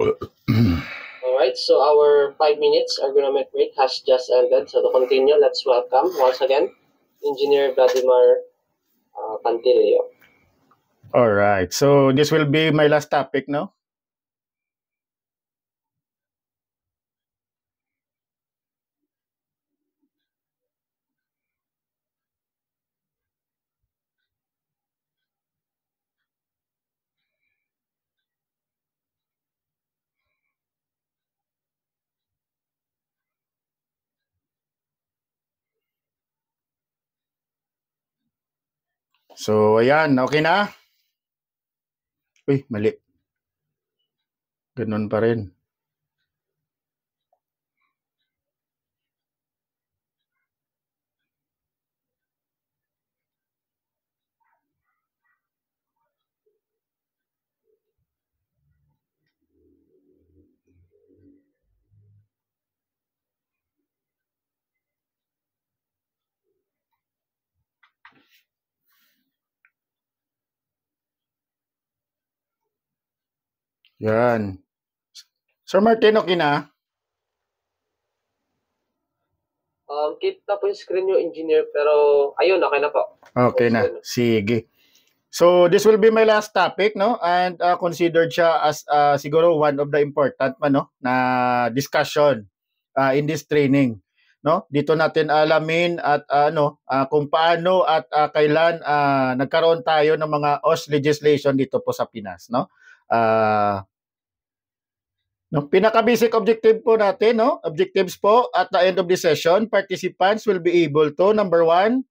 All right, so our 5 minutes ergonomic break has just ended. So to continue, let's welcome once again Engineer Vladimir Cantillo. All right, so this will be my last topic, no? So, ayan, okay na? Uy, mali. Ganun pa rin. Yan. Sir Martin, okay na? Kita po yung screen nyo, Engineer, pero ayun, okay na po. Okay na. Sige. So, this will be my last topic, no? And considered siya as siguro one of the important no? Na discussion in this training. No? Dito natin alamin at kung paano at kailan nagkaroon tayo ng mga OS legislation dito po sa Pinas, no? No, pinaka-basic objective po natin, no? Objectives po at the end of the session, participants will be able to, number 1,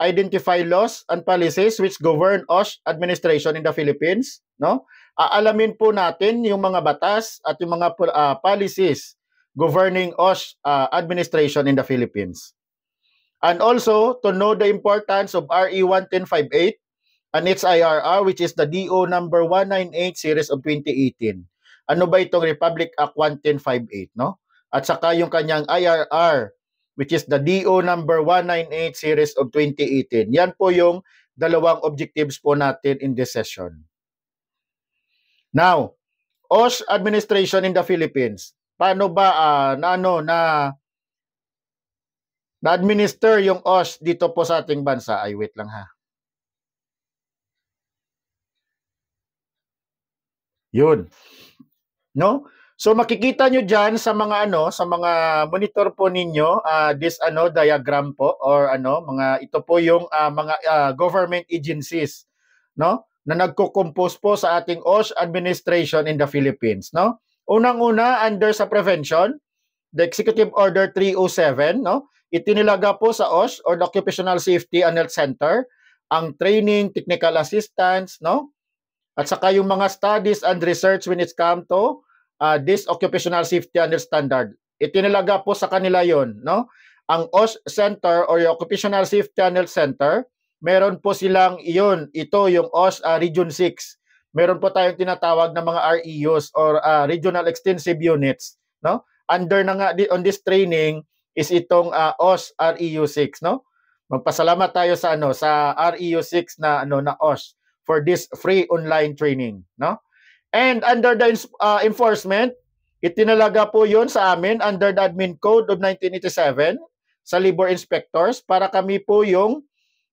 identify laws and policies which govern OSH administration in the Philippines, no? Aalamin po natin yung mga batas at yung mga policies governing OSH administration in the Philippines. And also to know the importance of RE 11058 and its IRR, which is the DO number 198 series of 2018. Ano ba itong Republic Act 11058, no? At saka yung kanyang IRR, which is the DO number 198 series of 2018. Yan po yung dalawang objectives po natin in this session. Now, OSH administration in the Philippines. Paano ba na-administer yung OSH dito po sa ating bansa? Ay, wait lang ha. Yun. No? So makikita nyo diyan sa mga sa mga monitor po ninyo this diagram po or mga ito po yung mga government agencies, no? Na nagko-compose po sa ating OSH administration in the Philippines, no? Unang-una under sa prevention, the Executive Order 307, no? Itinilaga po sa OSH or the Occupational Safety and Health Center ang training, technical assistance, no? At saka yung mga studies and research when it's come to this occupational safety and standard. Itinalaga po sa kanila yon, no? Ang OSH Center or yung Occupational Safety and Health Center, meron po silang ito yung OSH Region 6. Meron po tayong tinatawag na mga REUs or Regional Extensive Units, no? Under na nga on this training is itong OSH REU 6, no? Magpasalamat tayo sa sa REU 6 na na OSH for this free online training, no? And under the enforcement, itinalaga po yon sa amin under the Admin Code of 1987 sa labor inspectors para kami po yung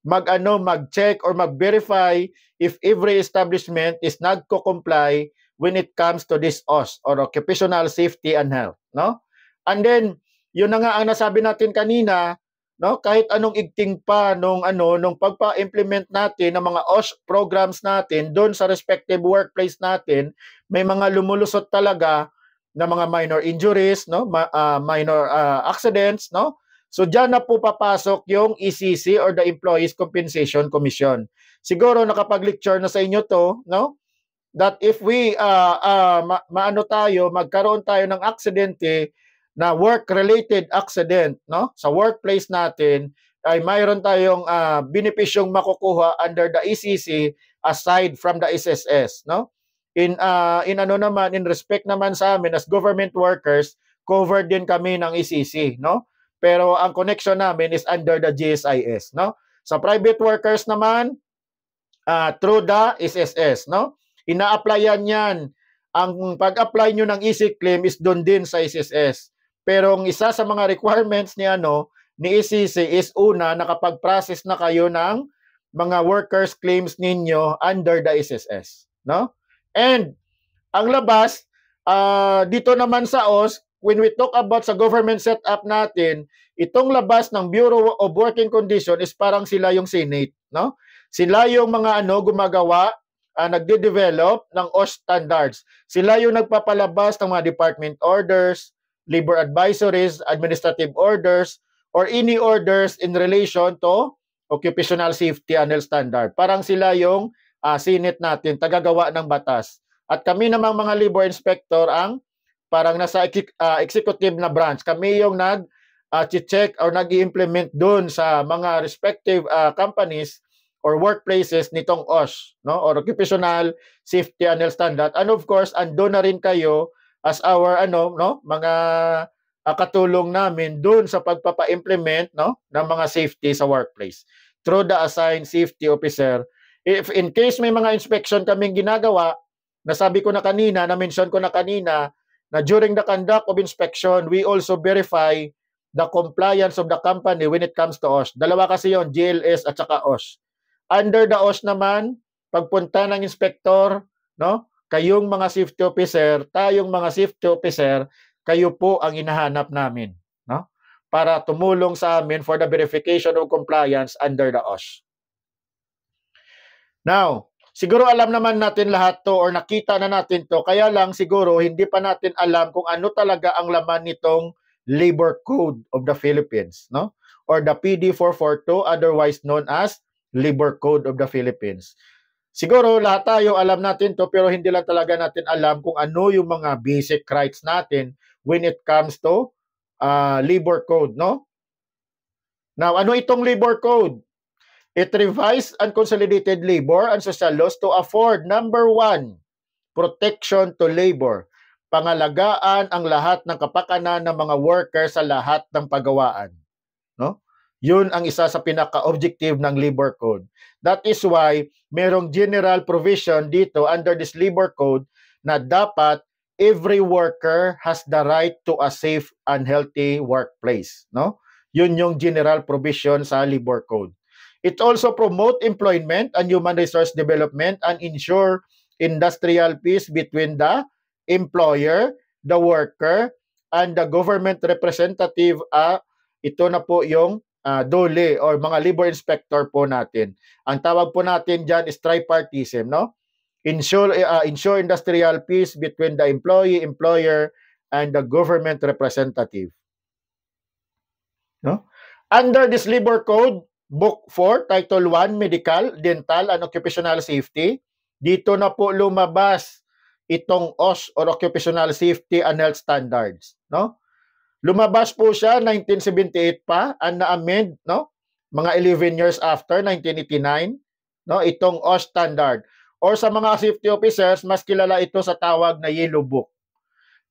mag-check or mag-verify if every establishment is nagko-comply when it comes to this OSH or occupational safety and health, no? And then yun na nga ang nasabi natin kanina, no, kahit anong igting pa nung pagpa-implement natin ng mga OSH programs natin doon sa respective workplace natin, may mga lumulusot talaga na mga minor injuries, no, minor accidents, no. So diyan na po papasok yung ECC or the Employees Compensation Commission. Siguro nakapag-lecture na sa inyo to, no, that if we magkaroon tayo ng aksidente na work-related accident, no? Sa workplace natin ay mayroon tayong benepisyong makukuha under the ECC aside from the SSS, no? In respect naman sa amin as government workers, covered din kami ng ECC, no? Pero ang connection namin is under the GSIS, no? Sa private workers naman through the SSS, no? Ina-applyan yan ang pag-apply nyo ng easy claim is doon din sa SSS. Pero ang isa sa mga requirements ni ECC is una, nakapag-process na kayo ng mga workers claims ninyo under the SSS, no? And ang labas dito naman sa OS, when we talk about sa government setup natin, itong labas ng Bureau of Working Condition is parang sila yung Senate, no? Sila yung mga gumagawa, nagde-develop ng OS standards. Sila yung nagpapalabas ng mga department orders, labor advisories, administrative orders, or any orders in relation to occupational safety and health standard. Parang sila yung Senate natin, tagagawa ng batas. At kami namang mga labor inspector ang parang nasa executive na branch. Kami yung nag-check or nag-i-implement doon sa mga respective companies or workplaces nitong OSH, no? Or Occupational Safety and Health Standard. And of course, andun na rin kayo as our mga katulong namin doon sa pagpapa-implement, no, ng mga safety sa workplace through the assigned safety officer. If in case may mga inspection kaming ginagawa, nasabi ko na kanina, na-mention ko na kanina, na during the conduct of inspection, we also verify the compliance of the company when it comes to OSH. Dalawa kasi yon, GLS at saka OSH. Under the OSH naman, pagpunta ng inspector, no, kayong mga safety officer, tayong mga safety officer, kayo po ang hinahanap namin, no? Para tumulong sa amin for the verification of compliance under the OSH. Now, siguro alam naman natin lahat to or nakita na natin to, kaya lang siguro hindi pa natin alam kung ano talaga ang laman nitong Labor Code of the Philippines, no? Or the PD 442, otherwise known as Labor Code of the Philippines. Siguro lahat tayo alam natin to, pero hindi lang talaga natin alam kung ano yung mga basic rights natin when it comes to labor code, no? Now, ano itong labor code? It revised and consolidated labor and social laws to afford, number 1, protection to labor. Pangalagaan ang lahat ng kapakanan ng mga workers sa lahat ng paggawaan, no? Yun ang isa sa pinaka-objective ng labor code. That is why merong general provision dito under this labor code na dapat every worker has the right to a safe and healthy workplace, no? Yun yung general provision sa labor code. It also promote employment and human resource development and ensure industrial peace between the employer, the worker, and the government representative. Ito na po yung DOLE or mga labor inspector po natin. Ang tawag po natin dyan is tripartism, no? Ensure industrial peace between the employee, employer, and the government representative. No? Under this labor code, Book 4, Title 1, Medical, Dental, and Occupational Safety, dito na po lumabas itong OSH or Occupational Safety and Health Standards, no? Lumabas po siya 1978 pa, and na-amend, no? Mga 11 years after 1989, no? Itong OSH standard. Or sa mga safety officers, mas kilala ito sa tawag na Yellow Book.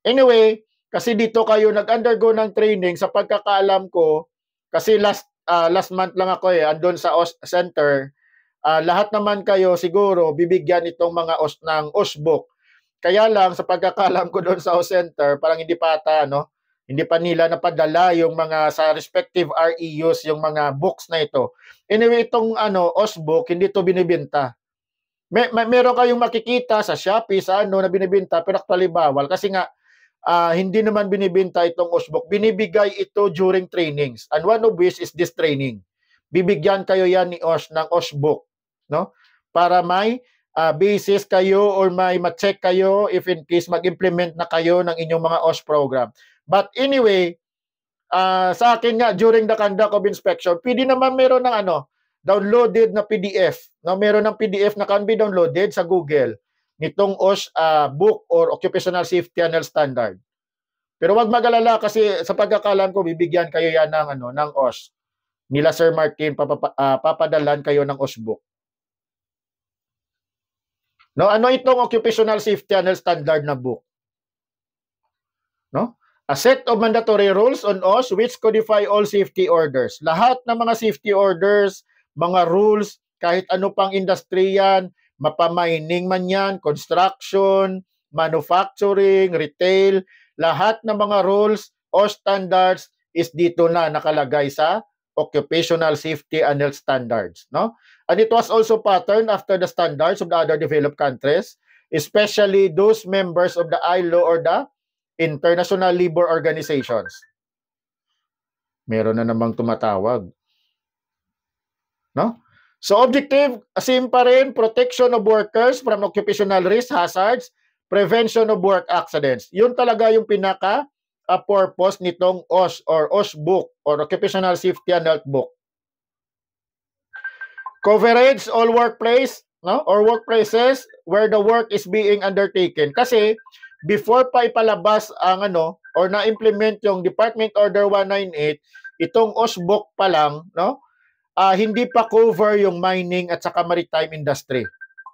Anyway, kasi dito kayo nag-undergo ng training, sa pagkakaalam ko, kasi last month lang ako andun sa OSH Center, lahat naman kayo siguro bibigyan itong mga OSH ng OSH book. Kaya lang sa pagkakaalam ko doon sa OSH Center, parang hindi pa ata, no? Hindi pa nila napadala yung mga sa respective REUs yung mga books na ito. Anyway, itong OSH book, hindi to binibenta. Meron kayong makikita sa Shopee, sa na binibenta, pero actually bawal. Kasi nga, hindi naman binibenta itong OSH book. Binibigay ito during trainings. And one of which is this training. Bibigyan kayo yan ni OSH ng OSH book, no? Para may basis kayo or may ma-check kayo if in case mag-implement na kayo ng inyong mga OSH program. But anyway, sa akin nga, during the conduct of inspection, pwede naman meron ng downloaded na PDF. No? Meron ng PDF na can be downloaded sa Google nitong OSH book or Occupational Safety and Health Standard. Pero wag mag-alala kasi sa pagkakalam ko, bibigyan kayo yan ng OSH. Nila Sir Martin, papadalan kayo ng OSH book. No? Ano itong Occupational Safety and Health Standard na book? No? A set of mandatory rules on OSH which codify all safety orders. Lahat ng mga safety orders, mga rules, kahit ano pang industry yan, mapamining man yan, construction, manufacturing, retail, lahat ng mga rules o standards is dito na nakalagay sa occupational safety and health standards, no? And it was also patterned after the standards of the other developed countries, especially those members of the ILO or the International Labor Organizations. Meron na namang tumatawag. No? So objective, same pa rin, protection of workers from occupational risk hazards, prevention of work accidents. Yun talaga yung pinaka purpose nitong OSH or OSH book or Occupational Safety and Health book. Coverage all workplace, no? Or workplaces where the work is being undertaken. Kasi before pa ipalabas ang or na-implement yung Department Order 198, itong OSH book pa lang, no? Hindi pa cover yung mining at saka maritime industry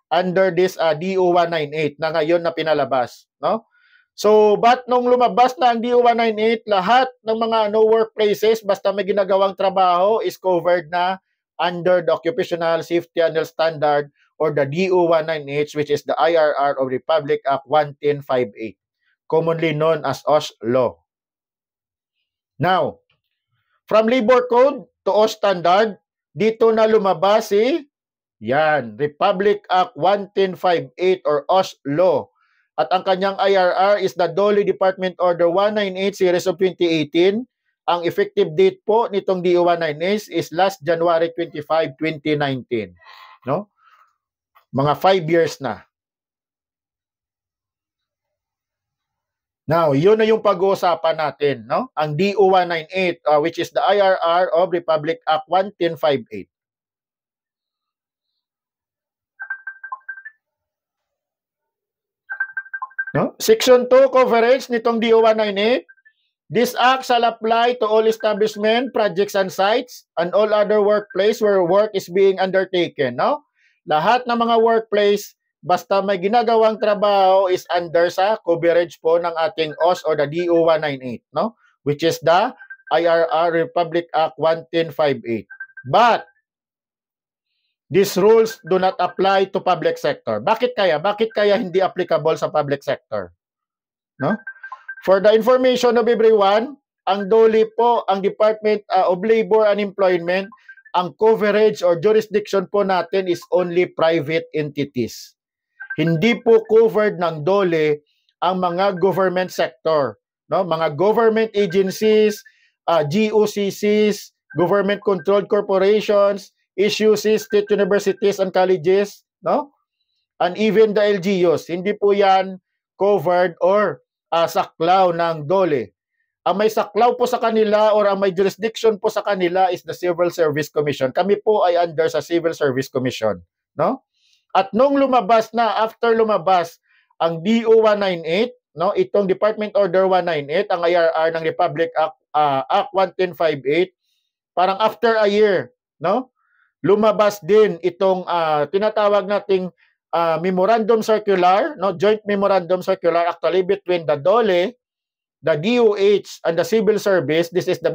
under this DO 198 na ngayon na pinalabas, no? So, but nung lumabas na ang DO 198, lahat ng mga workplaces basta may ginagawang trabaho is covered na under the Occupational Safety and Health Standard or the DO 198, which is the IRR of Republic Act 11058, commonly known as OSH law. Now, from Labor Code to OSH standard, dito na lumabas Republic Act 11058 or OSH law. At ang kanyang IRR is the DOLE Department Order 198 Series of 2018. Ang effective date po nitong DO 198 is last January 25, 2019. No? Mga 5 years na. Now, yun na yung pag-uusapan natin, no? Ang DO 198, which is the IRR of Republic Act 11058. No? Section 2, coverage nitong DO 198. This act shall apply to all establishment, projects, and sites, and all other workplace where work is being undertaken. No? Lahat ng mga workplace, basta may ginagawang trabaho is under sa coverage po ng ating OSH or the DO 198, no? Which is the IRR Republic Act 11058. But these rules do not apply to public sector. Bakit kaya? Bakit kaya hindi applicable sa public sector? No? For the information of everyone, ang DOLE po, ang Department of Labor and Employment, ang coverage or jurisdiction po natin is only private entities. Hindi po covered ng DOLE ang mga government sector, no? Mga government agencies, GOCCs, government controlled corporations, SUCs, state universities and colleges, no? And even the LGUs, hindi po yan covered or saklaw ng DOLE. Ang may saklaw po sa kanila or ang may jurisdiction po sa kanila is the Civil Service Commission. Kami po ay under sa Civil Service Commission, no? At nung lumabas na, after lumabas ang DO 198, no, itong Department Order 198, ang IRR ng Republic Act 11058, parang after a year, no, lumabas din itong tinatawag nating memorandum circular, no, joint memorandum circular actually between the DOLE, the DOH, and the Civil Service. This is the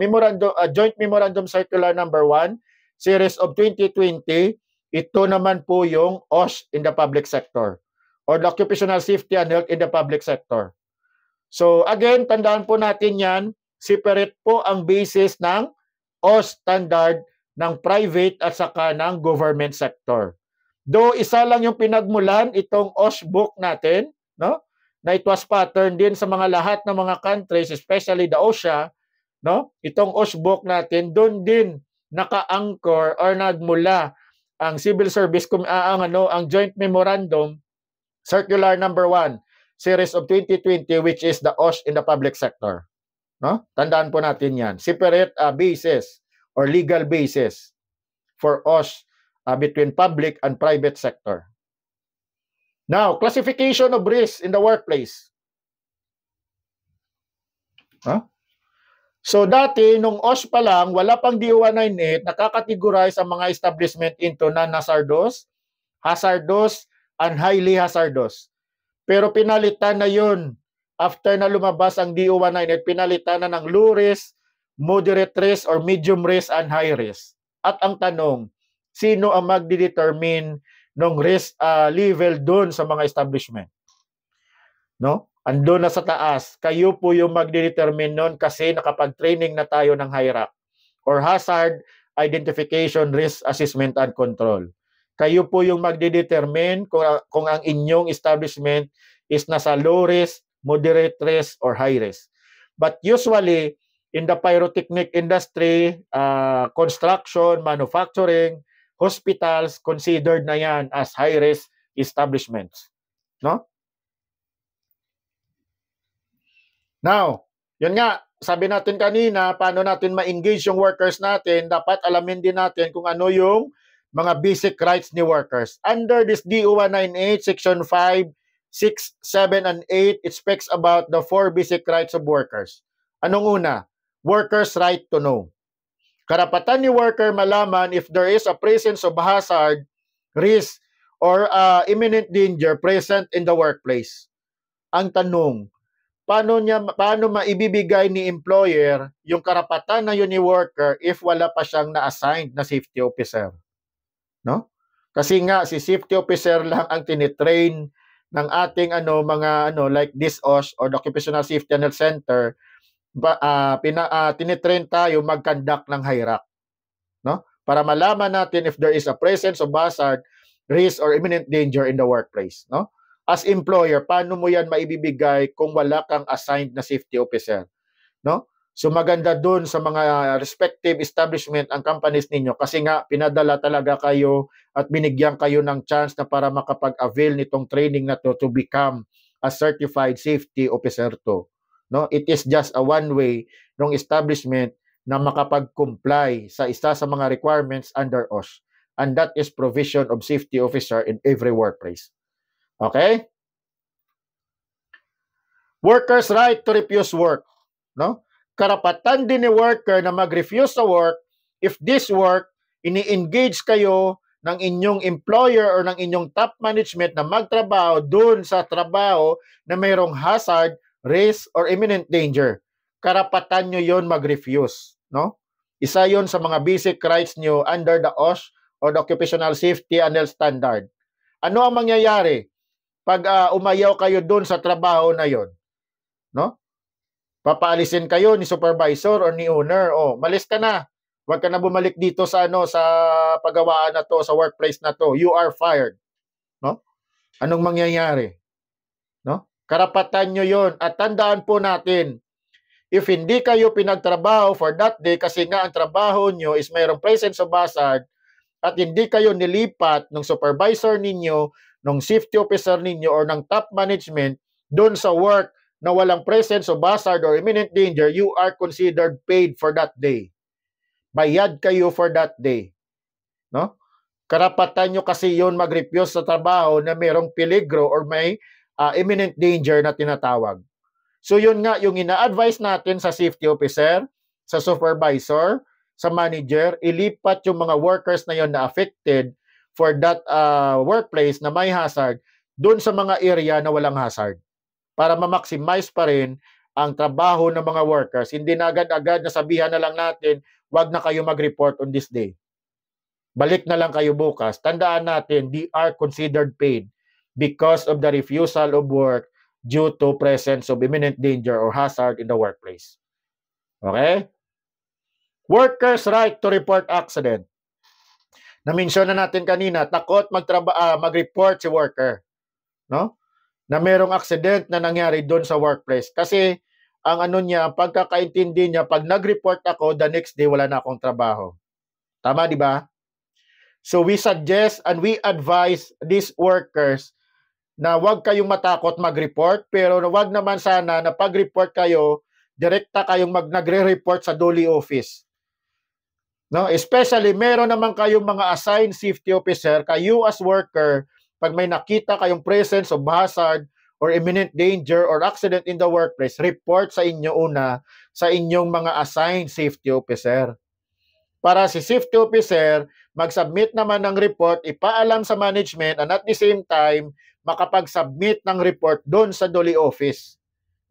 joint memorandum circular number 1, series of 2020. Ito naman po yung OSH in the public sector or the Occupational Safety and Health in the public sector. So again, tandaan po natin yan, separate po ang basis ng OSH standard ng private at saka ng government sector. Though isa lang yung pinagmulan itong OSH book natin, no? Na it was patterned din sa mga lahat ng mga countries, especially the OSHA, no? Itong OSH book natin, doon din naka-anchor or nagmula ang Civil Service ang Joint Memorandum Circular number 1, series of 2020, which is the OSH in the public sector. No? Tandaan po natin yan. Separate basis or legal basis for OSH between public and private sector. Now, classification of risk in the workplace. Huh? So dati, nung OSH pa lang, wala pang DO 198, nakakategorize ang mga establishment into non-hazardous, hazardous, and highly hazardous. Pero pinalitan na yun. After na lumabas ang DO 198, pinalitan na ng low risk, moderate risk, or medium risk, and high risk. At ang tanong, sino ang magdidetermine ng risk level doon sa mga establishment? no? Ando na sa taas. Kayo po yung magde-determine nun kasi nakapag-training na tayo ng HIRAC or Hazard Identification, Risk Assessment and Control. Kayo po yung magde-determine kung ang inyong establishment is nasa low risk, moderate risk, or high risk. But usually, in the pyrotechnic industry, construction, manufacturing, hospitals, considered na yan as high-risk establishments. No? Now, yun nga, sabi natin kanina, paano natin ma-engage yung workers natin, dapat alamin din natin kung ano yung mga basic rights ni workers. Under this DO 198, Section 5, 6, 7, and 8, it speaks about the 4 basic rights of workers. Anong una? Workers' right to know. Karapatan ni worker malaman if there is a presence of hazard, risk, or imminent danger present in the workplace. Ang tanong, paano maibibigay ni employer yung karapatan na yun ni worker if wala pa siyang na-assigned na safety officer? No? Kasi nga si safety officer lang ang tinitrain ng ating mga like this OSH or the Occupational Safety and Health Center, tinitrain tayo mag-conduct ng HIRAC, no? Para malaman natin if there is a presence of hazard, risk, or imminent danger in the workplace, no? As employer, paano mo yan maibibigay kung wala kang assigned na safety officer, no? So maganda dun sa mga respective establishment ang companies ninyo kasi nga pinadala talaga kayo at binigyan kayo ng chance na para makapag-avail nitong training na to become a certified safety officer to. No, it is just a one way ng establishment na makapag-comply sa isa sa mga requirements under OSH, and that is provision of safety officer in every workplace. Okay? Workers' right to refuse work, no? Karapatan din ni worker na mag-refuse sa work if this work ini-engage kayo ng inyong employer or ng inyong top management na magtrabaho doon sa trabaho na mayroong hazard, risk, or imminent danger. Karapatan nyo yon mag-refuse, no? Isa yon sa mga basic rights nyo under the OSH or the Occupational Safety and Health Standard. Ano ang mangyayari pag umayaw kayo doon sa trabaho na yon? No? Papaalisin kayo ni supervisor or ni owner. Oh, malis ka na. Huwag ka na bumalik dito sa sa paggawaan na to, sa workplace na to. You are fired. No? Anong mangyayari? No? Karapatan nyo yon. At tandaan po natin, if hindi kayo pinagtrabaho for that day kasi nga ang trabaho nyo is mayroong presence of hazard at hindi kayo nilipat ng supervisor ninyo, ng safety officer ninyo, or ng top management doon sa work na walang presence of hazard or imminent danger, you are considered paid for that day. Bayad kayo for that day. No? Karapatan nyo kasi yon mag-refuse sa trabaho na mayroong peligro or may imminent danger na tinatawag. So yun nga, yung ina-advise natin sa safety officer, sa supervisor, sa manager, ilipat yung mga workers na yon na affected for that workplace na may hazard doon sa mga area na walang hazard para ma-maximize pa rin ang trabaho ng mga workers. Hindi na agad-agad nasabihan na lang natin, wag na kayo mag-report on this day. Balik na lang kayo bukas. Tandaan natin, they are considered paid because of the refusal of work due to presence of imminent danger or hazard in the workplace. Okay? Workers' right to report accident. Na-mention na natin kanina, takot mag-report si worker, no? Na merong accident na nangyari doon sa workplace. Kasi ang niya, pagkakaintindi niya, pag nag-report ako, the next day wala na akong trabaho. Tama, di ba? So we suggest and we advise these workers na wag kayong matakot mag-report, pero wag naman sana na pag-report kayo, direkta kayong nagre-report sa DOLE office. No? Especially, meron naman kayong mga assigned safety officer, kayo as worker, pag may nakita kayong presence of hazard or imminent danger or accident in the workplace, report sa inyo una sa inyong mga assigned safety officer. Para si safety officer, mag-submit naman ng report, ipaalam sa management, and at the same time, makapag-submit ng report doon sa DOLE office.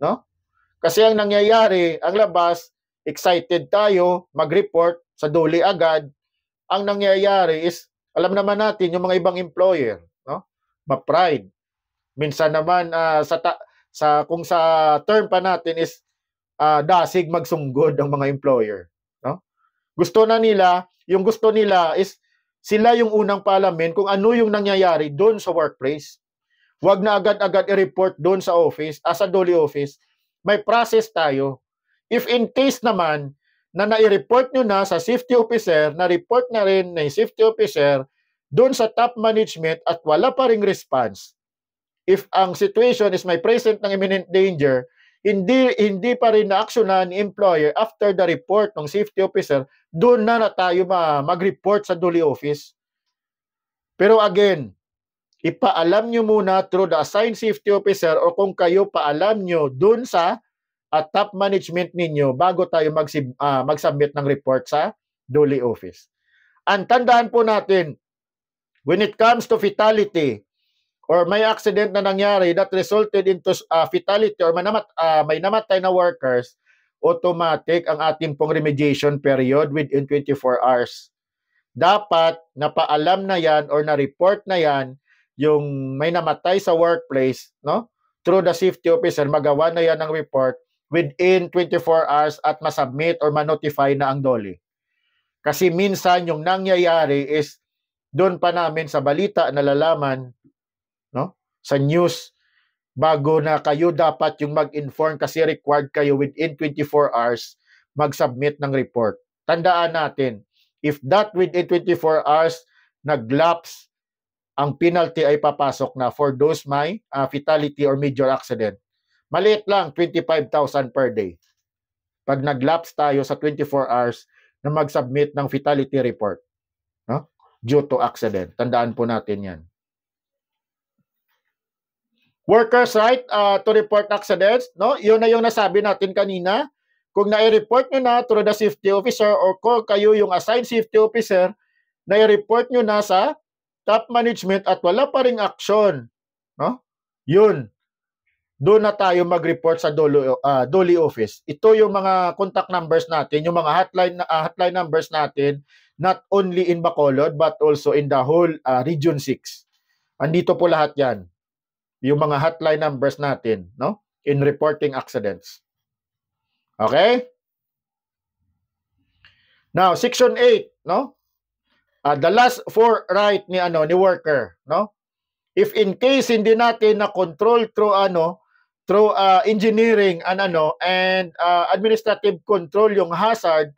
No? Kasi ang nangyayari, ang labas, excited tayo, mag-report sa DOLE agad. Ang nangyayari is, alam naman natin, yung mga ibang employer, no? Ma-pride. Minsan naman, kung sa term pa natin is dasig magsunggod ang mga employer, no? Yung gusto nila is sila yung unang paalamin kung ano yung nangyayari doon sa workplace. Huwag na agad-agad i-report doon sa office, sa Dole office. May process tayo. If in case naman na nai-report nyo na sa safety officer, na-report na rin ng safety officer doon sa top management at wala pa ring response, if ang situation is may present ng imminent danger, hindi pa rin na-actionan ni employer after the report ng safety officer, doon na tayo mag-report sa Dole office. Pero again, ipaalam nyo muna through the assigned safety officer o kung kayo paalam nyo doon sa top management ninyo bago tayo mag-submit ng report sa Dole office. Ang tandaan po natin, when it comes to fatality or may accident na nangyari that resulted into fatality or may namatay na workers, automatic ang ating pong remediation period within 24 hours. Dapat napaalam na yan or na-report na yan yung may namatay sa workplace, no? Through the safety officer, magawa na yan ng report within 24 hours at masubmit or manotify na ang Dole. Kasi minsan yung nangyayari is doon pa namin sa balita nalalaman, no? Sa news, bago na kayo dapat yung mag-inform kasi required kayo within 24 hours mag-submit ng report. Tandaan natin, if that within 24 hours nag-lapse, ang penalty ay papasok na for those may fatality or major accident. Maliit lang, 25,000 per day. Pag nag-lapse tayo sa 24 hours na mag-submit ng fatality report, no? Due to accident. Tandaan po natin yan. Workers' right to report accidents, no? Yun na yung nasabi natin kanina. Kung na-report nyo na through the safety officer or kung kayo yung assigned safety officer, na-report nyo na sa top management at wala pa ring action, no? Yun. Doon na tayo mag-report sa Dole office. Ito yung mga contact numbers natin, yung mga hotline numbers natin, not only in Bacolod but also in the whole Region 6. Andito po lahat yan. Yung mga hotline numbers natin, no? In reporting accidents. Okay? Now, Section 8, no? The last four right ni worker, no? If in case hindi natin na control through engineering and administrative control yung hazard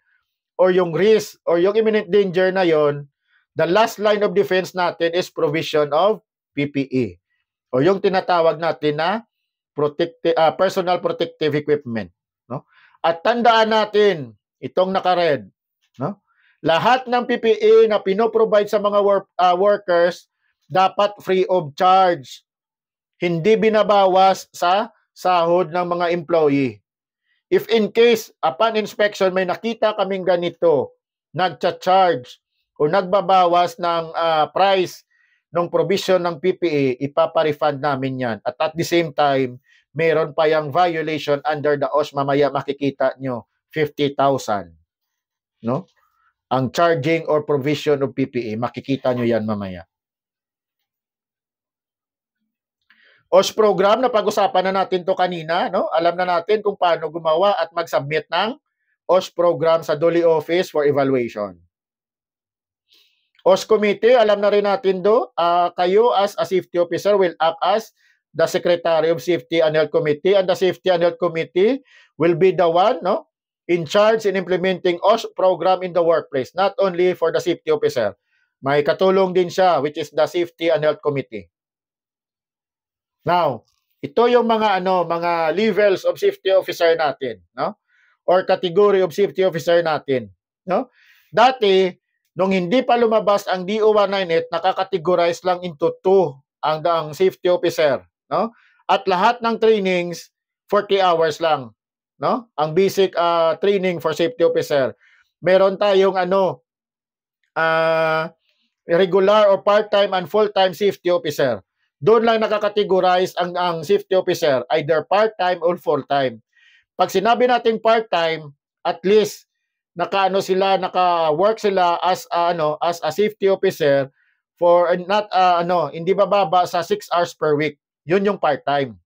or yung risk or yung imminent danger na yon, the last line of defense natin is provision of PPE o yung tinatawag natin na personal protective equipment, no? At tandaan natin itong naka-red, no? Lahat ng PPE na pinoprovide sa mga workers dapat free of charge. Hindi binabawas sa sahod ng mga employee. If in case, upon inspection, may nakita kaming ganito, nagcha-charge o nagbabawas ng price ng provision ng PPE, ipapa-refund namin yan. At the same time, meron pa yung violation under the OSH, mamaya makikita nyo, 50,000. No? Ang charging or provision of PPE, makikita nyo yan mamaya. OSH program, na pag-usapan na natin to kanina, no? Alam na natin kung paano gumawa at mag-submit ng OSH program sa Dole office for evaluation. OSH committee, alam na rin natin kayo as a safety officer will act as the Secretary of Safety and Health Committee, and the Safety and Health Committee will be the one, no, in charge in implementing OSH program in the workplace, not only for the safety officer. May katulong din siya, which is the Safety and Health Committee. Now, ito yung mga levels of safety officer natin, no? Or category of safety officer natin, no? Dati, nung hindi pa lumabas ang DO 198, nakakategorize lang into 2 ang safety officer, no? At lahat ng trainings 40 hours lang, no? Ang basic training for safety officer. Meron tayong regular or part-time and full-time safety officer. Doon lang nakakategorize ang safety officer, either part-time or full-time. Pag sinabi natin part-time, at least naka-work sila as a safety officer for hindi bababa sa 6 hours per week. Yun yung part-time,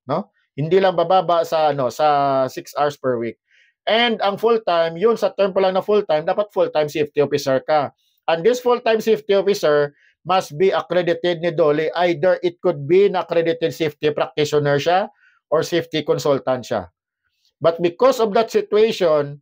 no? Hindi lang bababa sa sa 6 hours per week. And ang full-time, yun sa term pa lang na full-time, dapat full-time safety officer ka. And this full-time safety officer must be accredited ni DOLE. Either it could be na accredited safety practitioner siya or safety consultant siya. But because of that situation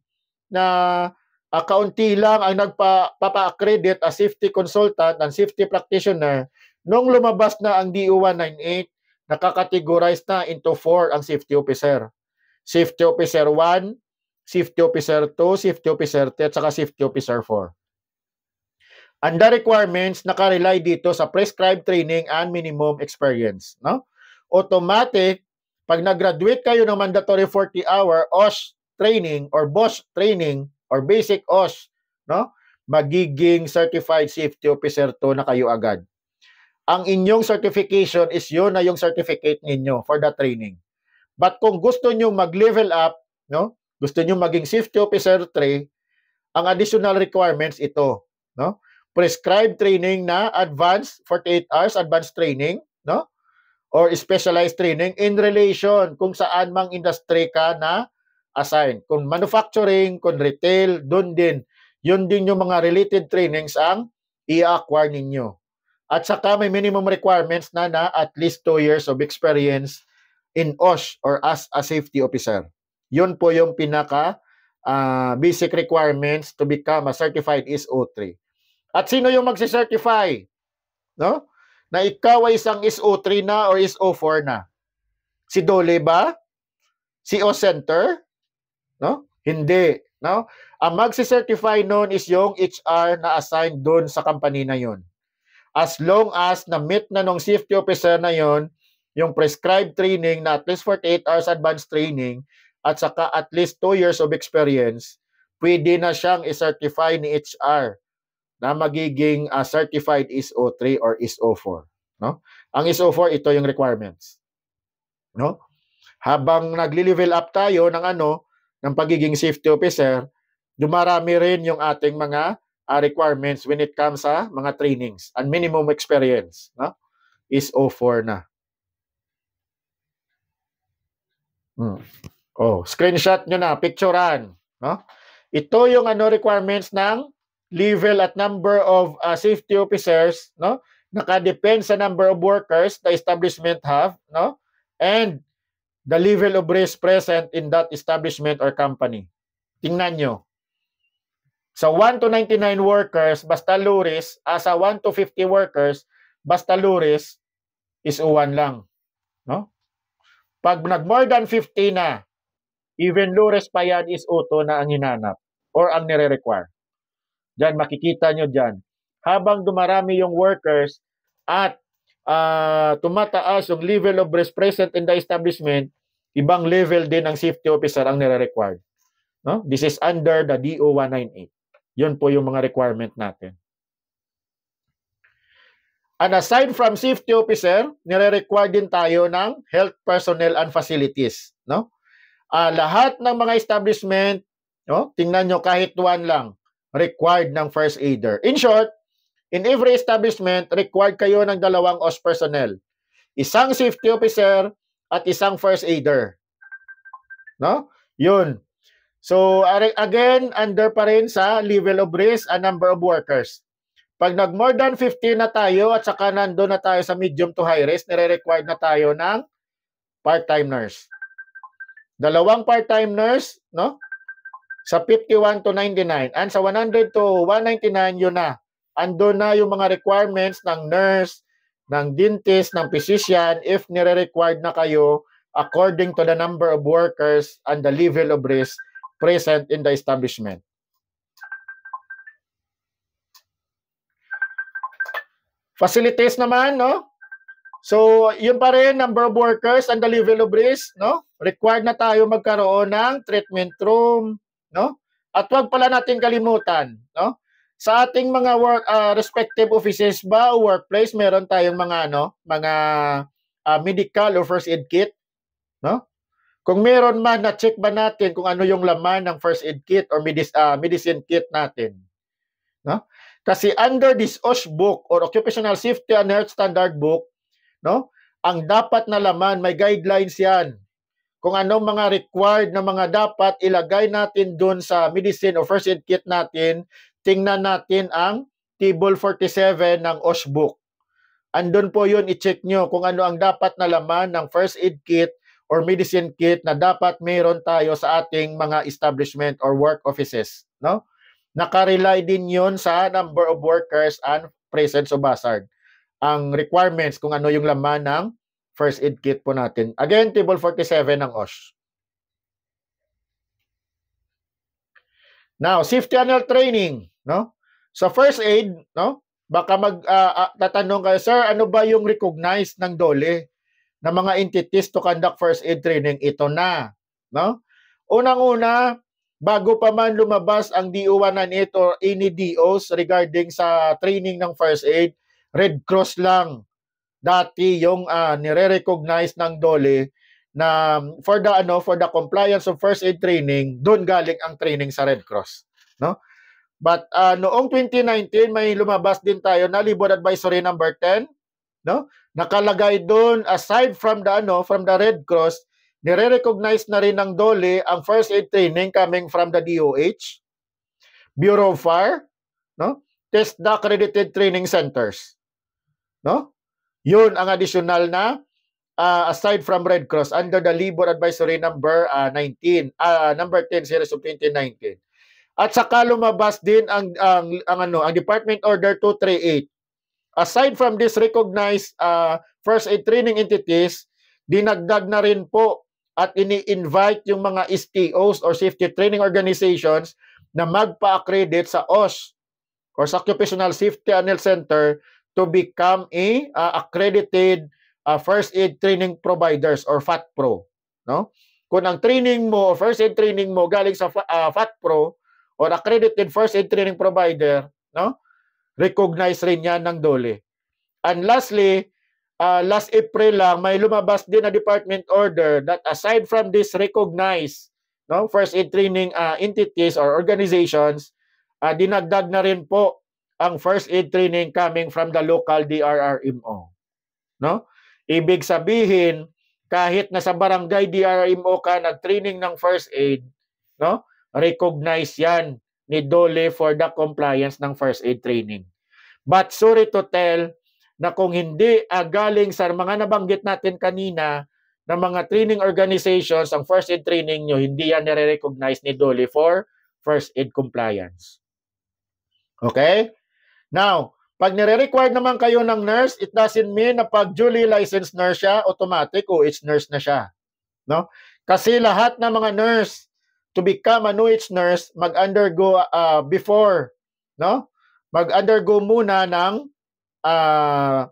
na kaunti lang ang nagpapa-accredit as safety consultant and safety practitioner, nung lumabas na ang DO 198, nakakategorize na into 4 ang safety officer. Safety officer 1, safety officer 2, safety officer 3, at saka safety officer 4. And the requirements nakarely dito sa prescribed training and minimum experience. No? Automatic, pag nag-graduate kayo ng mandatory 40-hour OSH training or BOSH training or basic OSH, no? Magiging certified safety officer 2 na kayo agad. Ang inyong certification is yun na yung certificate ninyo for the training. But kung gusto nyo mag-level up, no? Gusto nyo maging safety officer 3, ang additional requirements ito, no? Prescribed training na advanced 48 hours advanced training, no? Or specialized training in relation kung saan mang industry ka na assign. Kung manufacturing, kung retail, doon din. Yun din yung mga related trainings ang i-acquire ninyo. At saka may minimum requirements na at least 2 years of experience in OSH or as a safety officer. Yun po yung pinaka basic requirements to become a certified SO3. At sino yung magsi-certify? No? Na ikaw ay isang SO3 na or SO4 na? Si DOLE ba? Si O-Center? No? Hindi. No? Ang magsi-certify noon is yung HR na assigned doon sa company na yon. As long as na-meet na nung safety officer na yon, yung prescribed training na at least 48 hours advanced training at saka at least 2 years of experience, pwede na siyang i-certify ni HR na magiging certified SO3 or SO4. No? Ang SO4, ito yung requirements. No? Habang nagli-level up tayo ng pagiging safety officer, dumarami rin yung ating mga requirements when it comes sa mga trainings and minimum experience. No? SO4 na. Screenshot nyo na, picturean. No? Ito yung requirements ng level at number of safety officers, no? Nakadepend sa number of workers the establishment have, no? And the level of risk present in that establishment or company. Tingnan nyo. Sa 1 to 99 workers, basta low risk, sa 1 to 50 workers, basta low risk, is O1 lang. No? Pag nag-more than 50 na, even low risk pa yan, is O2 na ang hinanap or ang nire-require. Diyan, makikita nyo dyan. Habang dumarami yung workers at tumataas yung level of risk present in the establishment, ibang level din ng safety officer ang nire-required. No? This is under the DO 198. Yun po yung mga requirement natin. And aside from safety officer, nire-require din tayo ng health personnel and facilities. No? Lahat ng mga establishment, no? Tingnan nyo kahit one lang, required ng first aider. In short, in every establishment, required kayo ng 2 OSH personnel. Isang safety officer at isang first aider. No? Yun. So, again, under pa rin sa level of risk and number of workers. Pag nag-more than 50 na tayo at saka nandun na tayo sa medium to high risk, nire-required na tayo ng part-time nurse. 2 part-time nurse, no? Sa 51 to 99. And sa 100 to 199, yun na. Andun na yung mga requirements ng nurse, ng dentist, ng physician, if nire-required na kayo according to the number of workers and the level of risk present in the establishment. Facilities naman, no? So, yun pa rin, number of workers and the level of risk, no? Required na tayo magkaroon ng treatment room, no? At wag pala natin kalimutan, no? Sa ating mga respective offices ba o workplace, meron tayong mga medical or first aid kit, no? Kung meron man, na-check ba natin kung ano yung laman ng first aid kit or medicine kit natin, no? Kasi under this OSH book or Occupational Safety and Health Standard book, no? Ang dapat na laman, may guidelines yan. kung anong mga required na mga dapat ilagay natin dun sa medicine o first aid kit natin, tingnan natin ang Table 47 ng OSH book. Andun po yun, i-check nyo kung ano ang dapat na laman ng first aid kit or medicine kit na dapat mayroon tayo sa ating mga establishment or work offices. No? Nakarely din yun sa number of workers and presence of hazard. Ang requirements kung ano yung laman ng first aid kit po natin. Again, Table 47 ng OSH. Now, safety and health training, no? Sa first aid, no? Baka tatanong kayo, sir, ano ba yung recognized ng DOLE na mga entities to conduct first aid training? Ito na, no? Unang-una, bago pa man lumabas ang DO-198 or any DOs regarding sa training ng first aid, Red Cross lang dati yung nire-recognize ng DOLE na for the compliance of first aid training, doon galing ang training sa Red Cross, no? But noong 2019 may lumabas din tayo na Libon Advisory number 10, no? Nakalagay doon aside from the Red Cross, nire-recognize na rin ng DOLE ang first aid training coming from the DOH, Bureau of Fire, no? TESDA accredited training centers, no? Yun ang additional na aside from Red Cross under the Libor Advisory number 19, number 10 series of 2019. At saka lumabas din ang Department Order 238. Aside from this recognized first aid training entities, dinagdag na rin po at ini-invite yung mga STOs or safety training organizations na magpa-accredit sa OSH or sa Occupational Safety and Health Center to become a accredited first aid training providers or FATPRO, no? Kung ang training mo, first aid training mo galing sa FATPRO or accredited first aid training provider, no? Recognize rin yan ng DOLE. And lastly, last April lang may lumabas din na department order that aside from this recognized, no, first aid training entities or organizations, dinagdag na rin po ang first aid training coming from the local DRRMO, no? Ibig sabihin, kahit na sa barangay DRRMO ka nag-training ng first aid, no? Recognize yan ni DOLE for the compliance ng first aid training. But sorry to tell na kung hindi galing sa mga nabanggit natin kanina na mga training organizations ang first aid training nyo, hindi yan nire-recognize ni DOLE for first aid compliance. Okay? Now, pag nire-require naman kayo ng nurse, it doesn't mean na pag duly licensed nurse siya, automatic OH nurse na siya. No? Kasi lahat ng mga nurse to become an OH nurse, mag-undergo before, no? Mag-undergo muna ng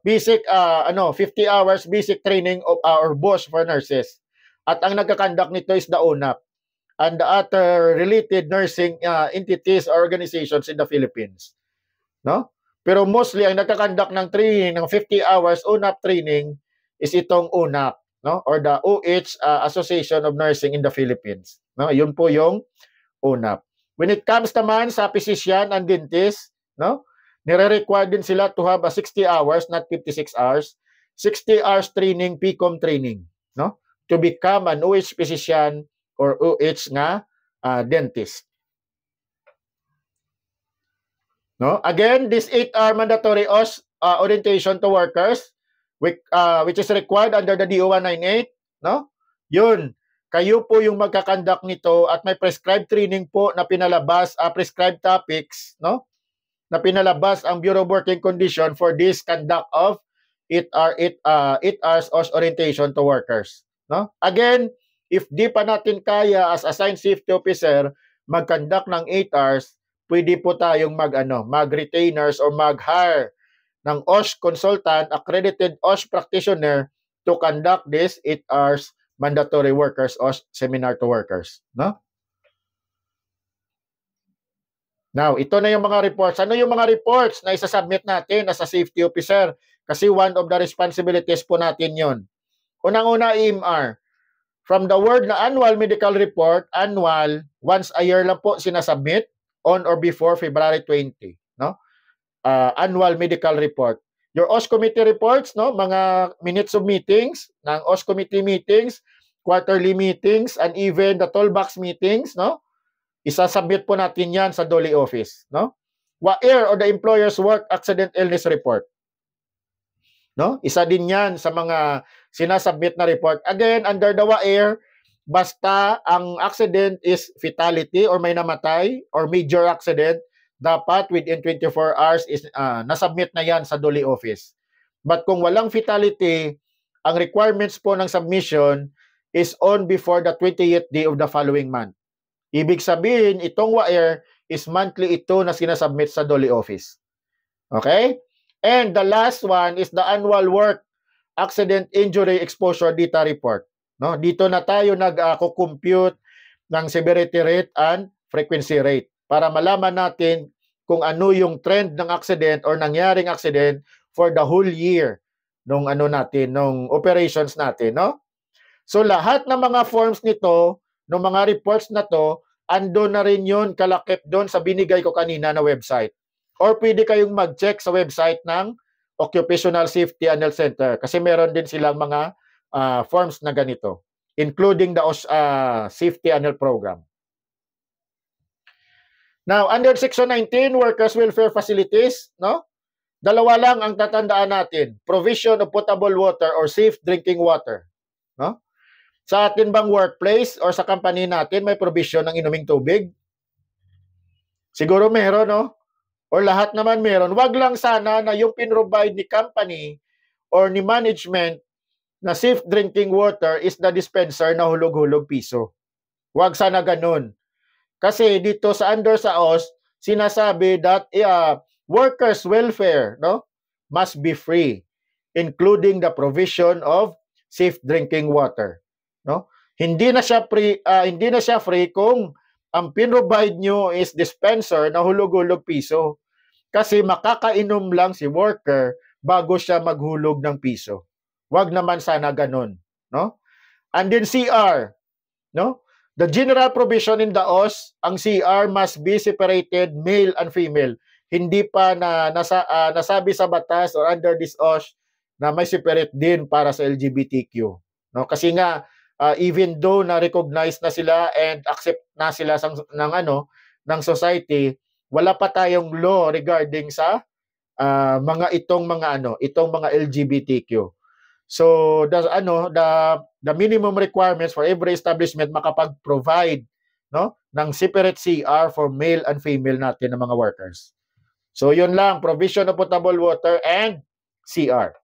basic 50 hours basic training or BOSH for nurses. At ang nagka-conduct nito is the ONAP and the other related nursing entities or organizations in the Philippines. No? Pero mostly ang nagka-conduct ng training ng 50 hours ONAP training is itong ONAP, no? Or the OH Association of Nursing in the Philippines. No? Yun po yung ONAP. When it comes naman sa physician and dentist, no? Nire-require din sila to have a 60 hours, not 56 hours. 60 hours training, PCOM training, no? To become an OH physician or OH nga dentist. No? Again, this 8-hour mandatory OSH orientation to workers which is required under the DO-198, no? Yun, kayo po yung magkakandak nito at may prescribed training po na pinalabas, prescribed topics, no? Na pinalabas ang Bureau of Working Condition for this conduct of 8 hours OSH orientation to workers, no? Again, if di pa natin kaya as assigned safety officer mag-conduct ng 8 hours, pwede po tayong mag-retainers or mag-hire ng OSH consultant, accredited OSH practitioner to conduct this 8 hours mandatory workers OSH seminar to workers, no? Now, ito na yung mga reports. Ano yung mga reports na isasubmit natin as a safety officer? Kasi one of the responsibilities po natin yon. Unang-una, EMR. From the word na annual medical report, annual, once a year lang po sinasubmit on or before February 20, no? Annual medical report. Your OSH committee reports, no? Mga minutes of meetings ng OSH committee meetings quarterly meetings, and even the toolbox meetings, no? Isasubmit po natin yan sa DOLE office, no? WAIR or the Employer's Work Accident Illness Report. No? Isa din yan sa mga sinasubmit na report. Again, under the WAIR, basta ang accident is fatality or may namatay or major accident, dapat within 24 hours is nasubmit na yan sa DOLE office. But kung walang fatality, ang requirements po ng submission is on before the 20th day of the following month. Ibig sabihin, itong WAIR is monthly ito na sinasubmit sa DOLE office. Okay? And the last one is the annual work accident injury exposure data report. No? Dito na tayo nag-compute ng severity rate and frequency rate para malaman natin kung ano yung trend ng accident or nangyaring accident for the whole year nung nung operations natin, no? So lahat ng mga forms nito, ng mga reports na to, ando na rin yun kalakip doon sa binigay ko kanina na website. Or pwede kayong mag-check sa website ng Occupational Safety and Health Center kasi meron din silang mga forms na ganito, including the Safety and Health Program. Now, under Section 19, Workers' Welfare Facilities, no? Dalawa lang ang tatandaan natin, provision of potable water or safe drinking water. No? Sa atin bang workplace or sa company natin may provision ng inuming tubig? Siguro meron, no? Or lahat naman meron. Wag lang sana na yung pinrovide ni company or ni management na safe drinking water is the dispenser na hulog-hulog piso. Wag sana ganun. Kasi dito sa under sa OS, sinasabi that workers' welfare, no, must be free, including the provision of safe drinking water. No? Hindi na siya free kung ang pinrovide nyo is dispenser na hulog-hulog piso. Kasi makakainom lang si worker bago siya maghulog ng piso. Wag naman sana ganun, no? And then CR, no? The general provision in the OS, ang CR must be separated male and female. Hindi pa nasabi sa batas or under this OS na may separate din para sa LGBTQ, no? Kasi nga even though na recognize na sila and accept na sila ng society, wala pa tayong law regarding sa itong mga LGBTQ. So the minimum requirements for every establishment makapag-provide, no, ng separate CR for male and female natin ng mga workers. So yun lang, provision of potable water and CR.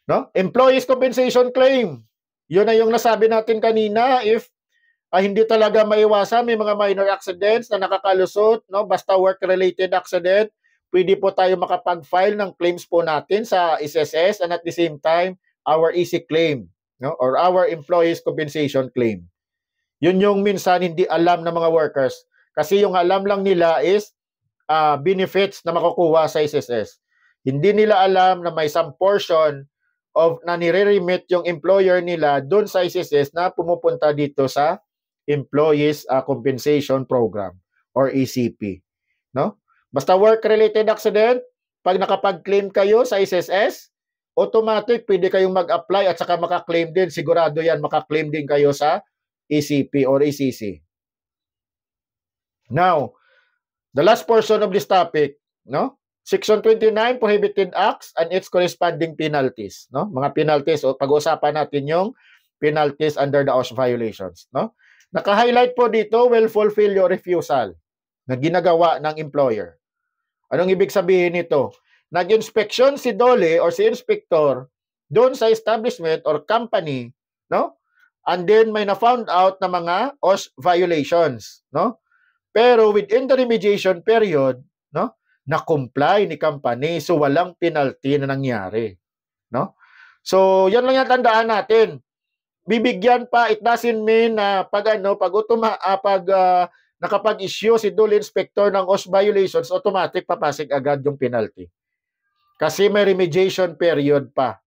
No? Employees compensation claim. Yun na yung nasabi natin kanina, if hindi talaga maiwasan, may mga minor accidents na nakakalusot, no? Basta work-related accident, pwede po tayo makapag-file ng claims po natin sa SSS and at the same time, our EC claim, no? Or our employees compensation claim. Yun yung minsan hindi alam ng mga workers. Kasi yung alam lang nila is benefits na makukuha sa SSS. Hindi nila alam na may some portion of na nire-remit yung employer nila doon sa SSS na pumupunta dito sa Employees Compensation Program or ECP, no? Basta work-related accident, pag nakapag-claim kayo sa SSS, automatic pwede kayong mag-apply at saka maka-claim din. Sigurado yan, maka-claim din kayo sa ECP or ECC. Now, the last portion of this topic, no? Section 29, Prohibited Acts and its corresponding penalties, no? Mga penalties, o pag-uusapan natin yung penalties under the OSH violations, no? Naka-highlight po dito, willful failure refusal na ginagawa ng employer. Anong ibig sabihin nito? Nag-inspection si DOLE or si inspector doon sa establishment or company, no? And then may na-found out na mga OSH violations, no? Pero within the remediation period, no, na-comply ni company, so walang penalty na nangyari, no? So, yan lang yung tandaan natin. Bibigyan pa, it doesn't mean na nakapag-issue si DOLE inspector ng OSH violations, automatic papasok agad yung penalty. Kasi may remediation period pa,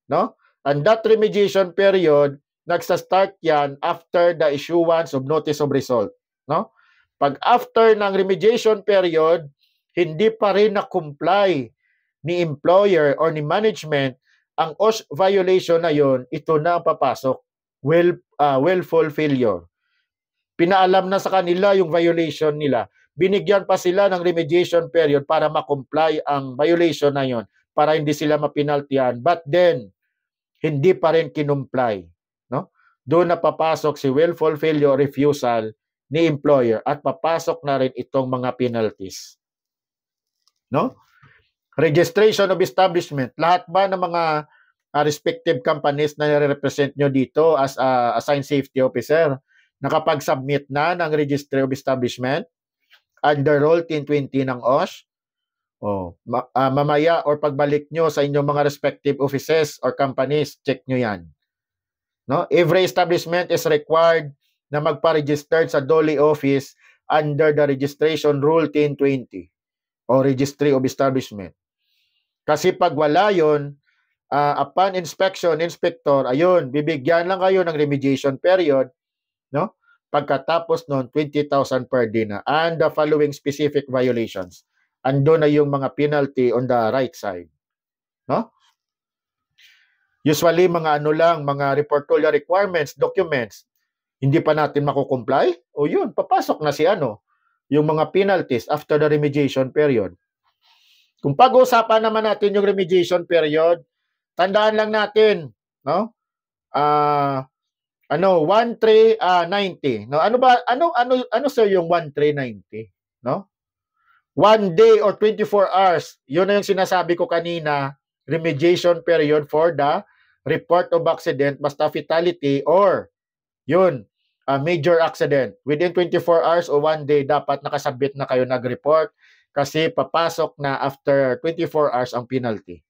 no? And that remediation period, nagsa-start yan after the issuance of notice of result, no? Pag after ng remediation period, hindi pa rin na-comply ni employer or ni management ang OSH violation na yon, ito na ang papasok. Willful failure. Pinaalam na sa kanila yung violation nila. Binigyan pa sila ng remediation period para ma-comply ang violation na yon, para hindi sila mapinaltihan. But then, hindi pa rin kinumply. No? Doon na papasok si willful failure refusal ni employer at papasok na rin itong mga penalties. No? Registration of establishment. Lahat ba ng mga respective companies na nire-represent nyo dito as assigned safety officer, nakapag-submit na ng registry of establishment under Rule 1020 ng OSH? Mamaya or pagbalik nyo sa inyong mga respective offices or companies, check nyo yan. No? Every establishment is required na magpa-register sa DOLE office under the registration Rule 1020 o Registry of Establishment. Kasi pag wala yun, upon inspection, inspector, ayun, bibigyan lang kayo ng remediation period, no? Pagkatapos nun, 20,000 per day na. And the following specific violations. Ando na yung mga penalty on the right side. No? Usually, mga ano lang, mga reportorial requirements, documents, hindi pa natin makukomply, o yun, papasok na si yung mga penalties after the remediation period. Kung pag-uusapan naman natin yung remediation period, tandaan lang natin, no? 1390, no? Ano sir yung 1390, no? 1 day or 24 hours, yun na yung sinasabi ko kanina, remediation period for the report of accident, basta fatality or yun, major accident. Within 24 hours o 1 day, dapat nakasabit na kayo nag-report kasi papasok na after 24 hours ang penalty.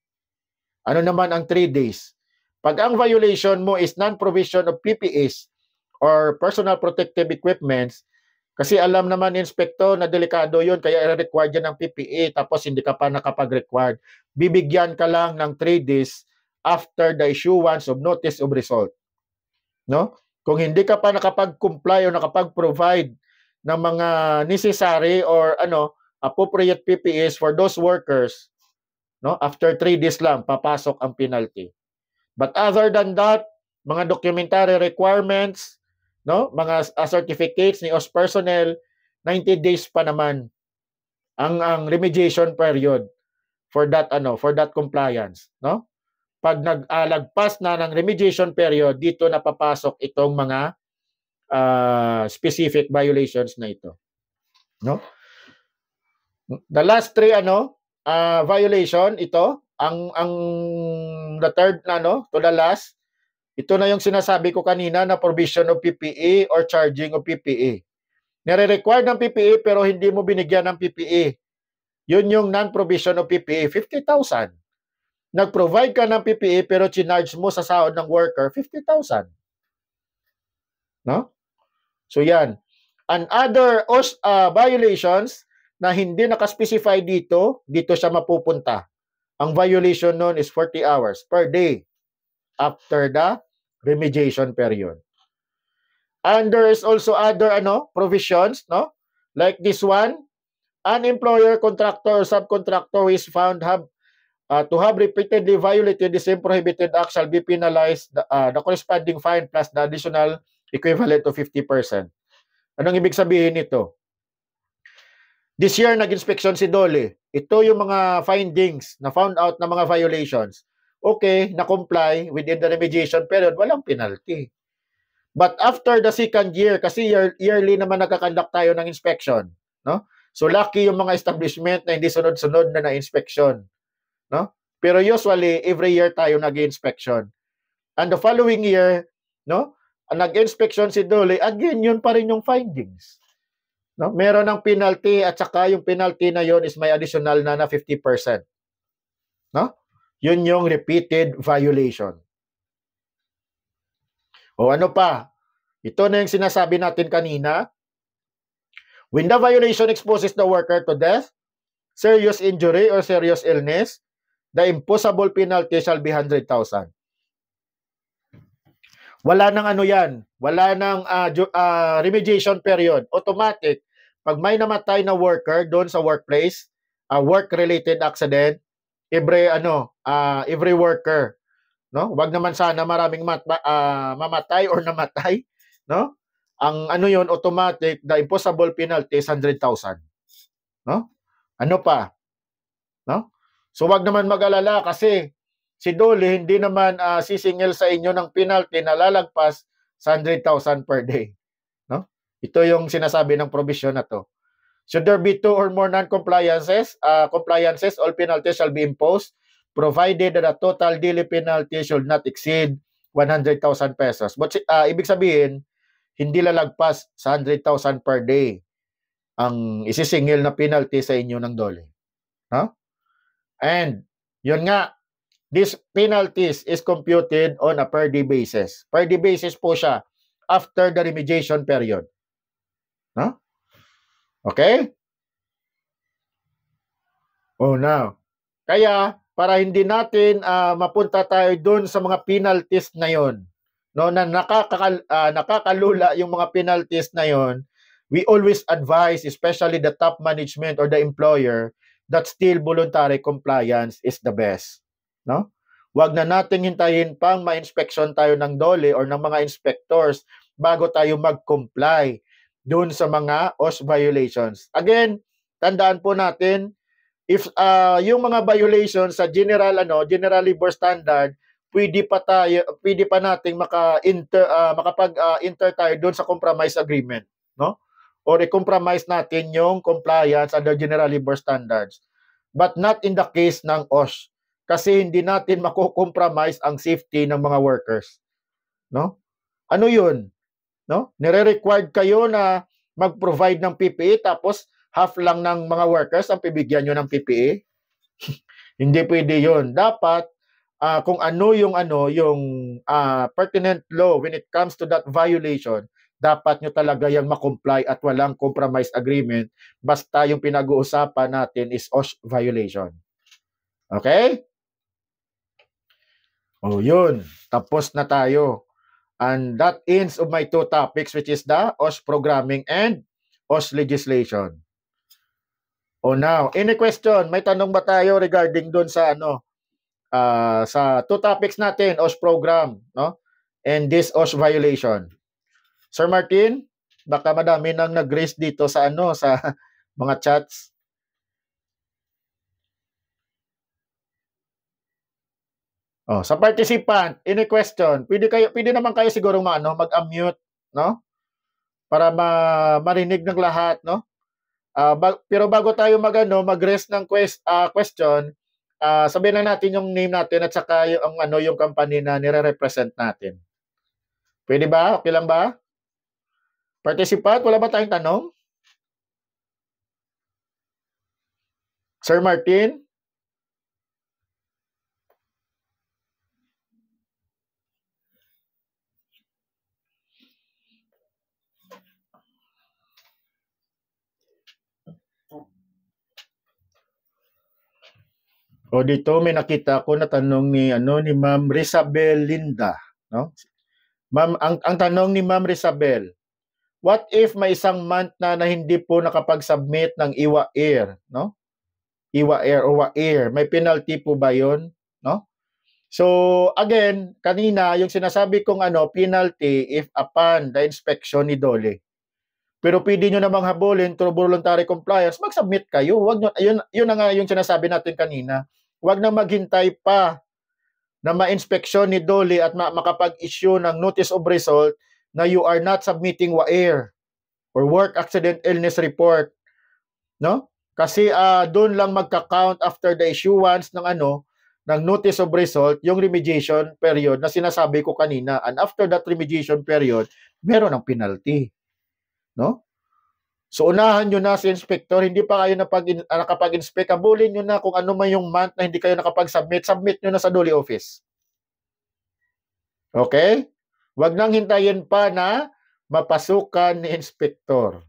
Ano naman ang 3 days? Pag ang violation mo is non-provision of PPEs or personal protective equipments, kasi alam naman ni inspector na delikado yun, kaya i-require dyan ng PPE tapos hindi ka pa nakapag-required. Bibigyan ka lang ng 3 days after the issuance of notice of result. No? Kung hindi ka pa nakapag-comply o nakapag-provide ng mga necessary or appropriate PPEs for those workers, no? After 3 days lang, papasok ang penalty. But other than that, mga documentary requirements, no? Mga certificates ni OSH personnel, 90 days pa naman ang remediation period for that compliance, no? Pag nag-alagpas na ng remediation period, dito na papasok itong mga specific violations na ito, no? The last 3 violation ito, ang the third to the last, ito na yung sinasabi ko kanina na provision of PPE or charging of PPE. Nire-require ng PPE pero hindi mo binigyan ng PPE. Yun yung non-provision of PPE, 50,000. Nag-provide ka ng PPE pero chinarge mo sa sahod ng worker, 50,000. No? So yan. And other violations na hindi nakaspecify dito siya mapupunta. Ang violation nun is 40 hours per day after the remediation period. And there is also other provisions, no? Like this one, an employer, contractor, or subcontractor who is found to have repeatedly violated the same prohibited act shall be penalized the corresponding fine plus the additional equivalent of 50%. Anong ibig sabihin nito? This year, nag-inspection si DOLE. Ito yung mga findings na found out na mga violations. Okay, na-comply within the remediation period, walang penalty. But after the second year, kasi yearly naman nagkakandak tayo ng inspection, no? So lucky yung mga establishment na hindi sunod-sunod na inspection, no? Pero usually every year tayo nag-inspection. And the following year, no? Nag-inspection si DOLE, again yun pa rin yung findings. No? Meron ng penalty at saka yung penalty na yon is may additional na 50%. No? Yun yung repeated violation. O ano pa? Ito na yung sinasabi natin kanina. When the violation exposes the worker to death, serious injury, or serious illness, the imposable penalty shall be 100,000. Wala nang yan. Wala nang remediation period. Automatic. Pag may namatay na worker doon sa workplace, work-related accident, every worker no? Wag naman sana maraming mamatay or namatay, no? Ang ano 'yon automatic, the imposable penalty is 100,000, no? Ano pa, no? So wag naman mag-alala kasi si Dolly hindi naman sisingil sa inyo ng penalty na lalagpas sa 100,000 per day, no? Ito yung sinasabi ng provision na to. Should there be 2 or more non-compliances, all penalties shall be imposed provided that the total daily penalty should not exceed 100,000 pesos. But ibig sabihin, hindi lalagpas sa 100,000 per day ang isisingil na penalty sa inyo ng Dole. No? And yun nga, this penalties is computed on a per day basis. Per day basis po siya after the remediation period. No? Okay? Oh, now. Kaya, para hindi natin mapunta tayo doon sa mga penalties na yon, no, na nakakalula yung mga penalties na yon, we always advise, especially the top management or the employer, that still voluntary compliance is the best. No? Huwag na natin hintayin pang ma-inspection tayo ng DOLE or ng mga inspectors bago tayo mag-comply doon sa mga OSH violations. Again, tandaan po natin, if yung mga violations sa general labor standard, pwede pa nating makapag-enter tayo doon sa compromise agreement, no? Or i-compromise natin yung compliance under general labor standards. But not in the case ng OSH kasi hindi natin mako-compromise ang safety ng mga workers, no? Ano 'yun, no? Nire-required kayo na mag-provide ng PPE tapos half lang ng mga workers ang bibigyan nyo ng PPE. Hindi pwede 'yon. Dapat kung ano yung pertinent law when it comes to that violation, dapat nyo talaga yang ma-comply at walang compromise agreement basta yung pinag-uusapan natin is OSH violation. Okay? Oh, yun. Tapos na tayo. And that ends of my 2 topics, which is the OSH programming and OSH legislation. Oh, now, any question? May tanong ba tayo regarding doon sa sa 2 topics natin, OSH program, no? And this OSH violation. Sir Martin, baka madami nang nag-raise dito sa sa mga chats. Oh, sa participant, any question? Pwede naman kayo siguro mag-unmute, no? Para marinig ng lahat, no? Pero bago tayo mag-raise ng question, sabihin na natin yung name natin at saka yung company na nire-represent natin. Pwede ba? Okay lang ba? Participant, wala ba tayong tanong? Sir Martin? O dito may nakita ko na tanong ni Ma'am Rizabel Linda, no? Ma'am, ang tanong ni Ma'am Rizabel, what if may isang month na hindi po nakapag-submit ng IWA-AIR, no? IWA-AIR o WA-AIR, may penalty po ba 'yon, no? So again, kanina yung sinasabi kong penalty if upon the inspection ni DOLE. Pero pwede nyo namang habulin through voluntary compliance, mag-submit kayo. Wag nyo, yun na nga yung sinasabi natin kanina. Huwag na maghintay pa na ma-inspeksyon ni DOLE at makapag-issue ng notice of result na you are not submitting WA-AIR or work accident illness report, no? Kasi doon lang magka-count after the issuance ng ng notice of result yung remediation period na sinasabi ko kanina, and after that remediation period meron ng penalty, no? So unahan nyo na si inspector, hindi pa kayo nakapag-inspect, abulin nyo na kung ano man yung month na hindi kayo nakapag-submit, submit nyo na sa DOLE office. Okay? Huwag nang hintayin pa na mapasukan ni inspector.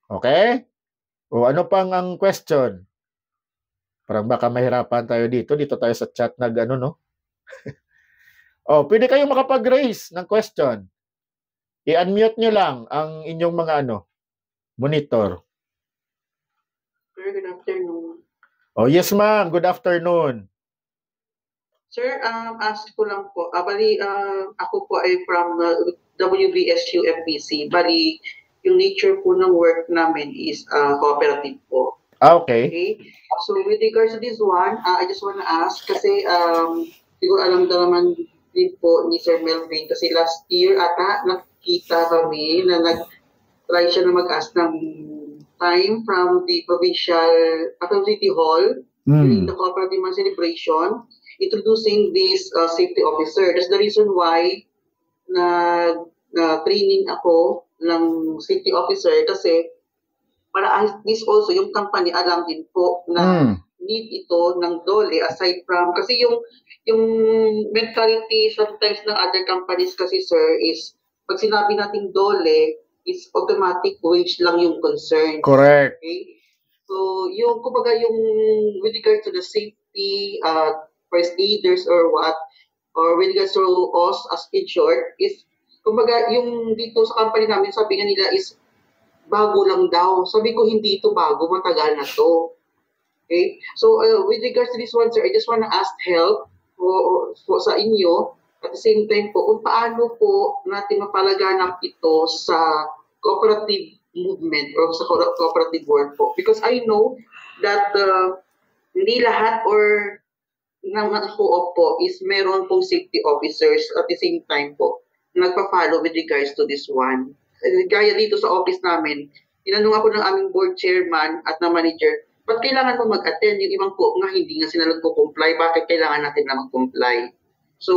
Okay? O ano pang ang question? Parang baka mahirapan tayo dito. Dito tayo sa chat no? O, pwede kayong makapag-raise ng question. I-unmute nyo lang ang inyong mga monitor. Good afternoon. Oh, yes ma'am. Good afternoon. Sir, ask ko lang po. Bali, ako po ay from WBSU MPC. Bali, yung nature po ng work namin is cooperative po. Okay. Okay? So, with regards to this one, I just wanna ask kasi siguro alam na naman din po ni Sir Melvin kasi last year ata nakita kami na nag-try siya na mag-ask ng time from the provincial, from City Hall during the cooperative month celebration, introducing this safety officer. That's the reason why training ako ng safety officer kasi para at least also yung company alam din po na need ito ng DOLE aside from kasi yung mentality sometimes ng other companies kasi sir is pag sinabi nating DOLE is automatic wage lang yung concern. Correct. Okay? So yung kumbaga yung with regards to the safety first aiders or what or with regards to us as in short is kumbaga yung dito sa company namin sabi nga nila is bago lang daw. Sabi ko, hindi ito bago, matagal na to. Okay? So, with regards to this one, sir, I just want to ask help po sa inyo. At the same time po, kung paano po natin mapalaganap ito sa cooperative movement or sa cooperative work po. Because I know that hindi lahat or ng mga co-op po is meron pong safety officers at the same time po nagpa-follow with regards to this one. Gaya dito sa office namin, tinanong ako ng aming board chairman at na manager, ba't kailangan mo mag-attend? Yung ibang po nga hindi nga sila nagko-comply, bakit kailangan natin na mag-comply? So,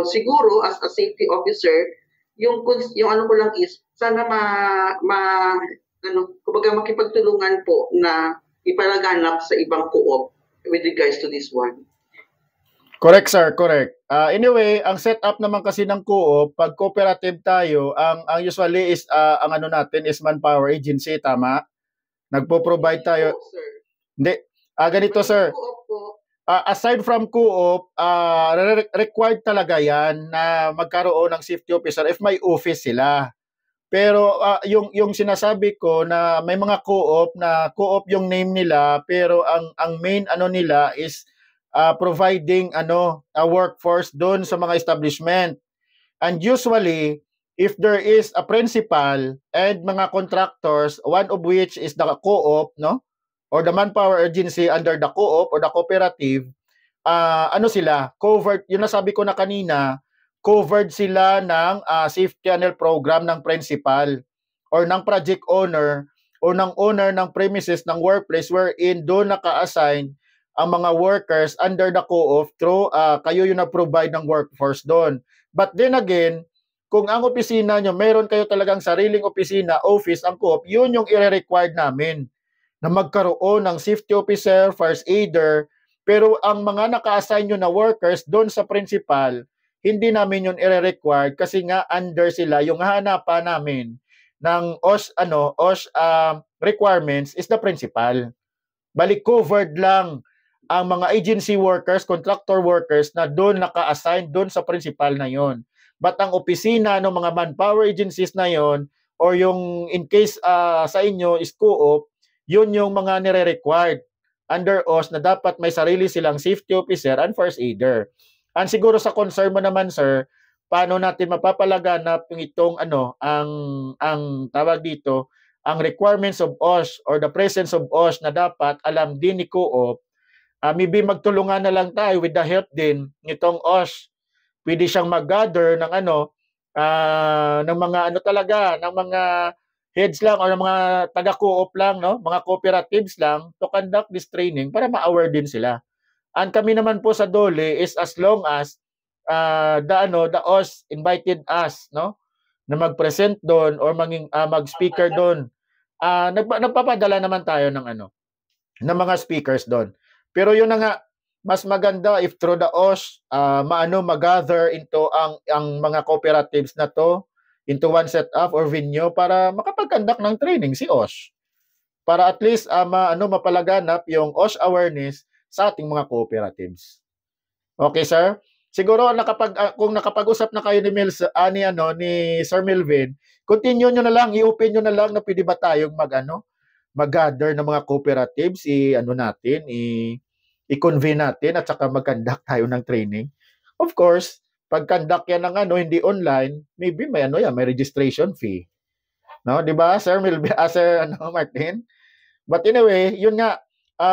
siguro as a safety officer, yung ano ko lang is, sana kumbaga makipagtulungan po na ipalaganap sa ibang co-op with regards to this one. Correct, sir. Correct. Anyway, ang setup naman kasi ng co-op, pag cooperative tayo, ang usually is, ang ano natin is manpower agency, tama? Nagpo-provide tayo. Sir. Hindi. Ganito, sir. Aside from co-op, required talaga yan na magkaroon ng safety officer if may office sila. Pero yung sinasabi ko na may mga co-op na co-op yung name nila, pero ang main ano nila is providing a workforce doon sa mga establishment. And usually, if there is a principal and mga contractors, one of which is the co-op, no? Or the manpower agency under the co-op or the cooperative, sila, covered, yun nasabi ko na kanina, covered sila ng safety channel program ng principal or ng project owner or ng owner ng premises ng workplace wherein doon naka-assign ang mga workers under the co-op through kayo yung na-provide ng workforce doon. But then again, kung ang opisina nyo, meron kayo talagang sariling opisina, office, ang co-op, yun yung i-required namin na magkaroon ng safety officer, first aider, pero ang mga naka-assign nyo na workers doon sa principal, hindi namin yun i-required kasi nga under sila, yung hanapan namin ng OSH requirements is the principal. Balik covered lang ang mga agency workers, contractor workers na doon naka-assign doon sa principal na yon. But ang opisina ng mga manpower agencies na yon or yung in case sa inyo is co-op, yun yung mga nire-required under OS na dapat may sarili silang safety officer and first aider. And siguro sa concern mo naman, sir, paano natin mapapalaganap itong ang tawag dito, ang requirements of OS or the presence of OS na dapat alam din ni co-op. Maybe magtulungan na lang tayo with the help din nitong OS. Pwede siyang mag-gather ng ng mga ng mga heads lang or ng mga taga-co-op lang, no? Mga cooperatives lang to conduct this training para ma-aware din sila. And kami naman po sa DOLE is as long as the OS invited us, no? Na mag-present doon or mag-speaker doon. Nagpapadala naman tayo ng ng mga speakers doon. Pero yun na nga, mas maganda if through the OS, mag-gather into ang mga cooperatives na to into one setup or venue para makapag-conduct ng training si OS. Para at least mapalaganap yung OS awareness sa ating mga cooperatives. Okay, sir? Siguro kung nakapag-usap na kayo ni Sir Melvin, continue nyo na lang, i-open nyo na lang na pwede ba tayong mag-gather ng mga cooperatives, i-convene natin at saka mag-conduct tayo ng training. Of course, pag-conduct yan ng hindi online, maybe may may registration fee. No, 'di ba? Sir Sir Martin? But anyway, yun nga,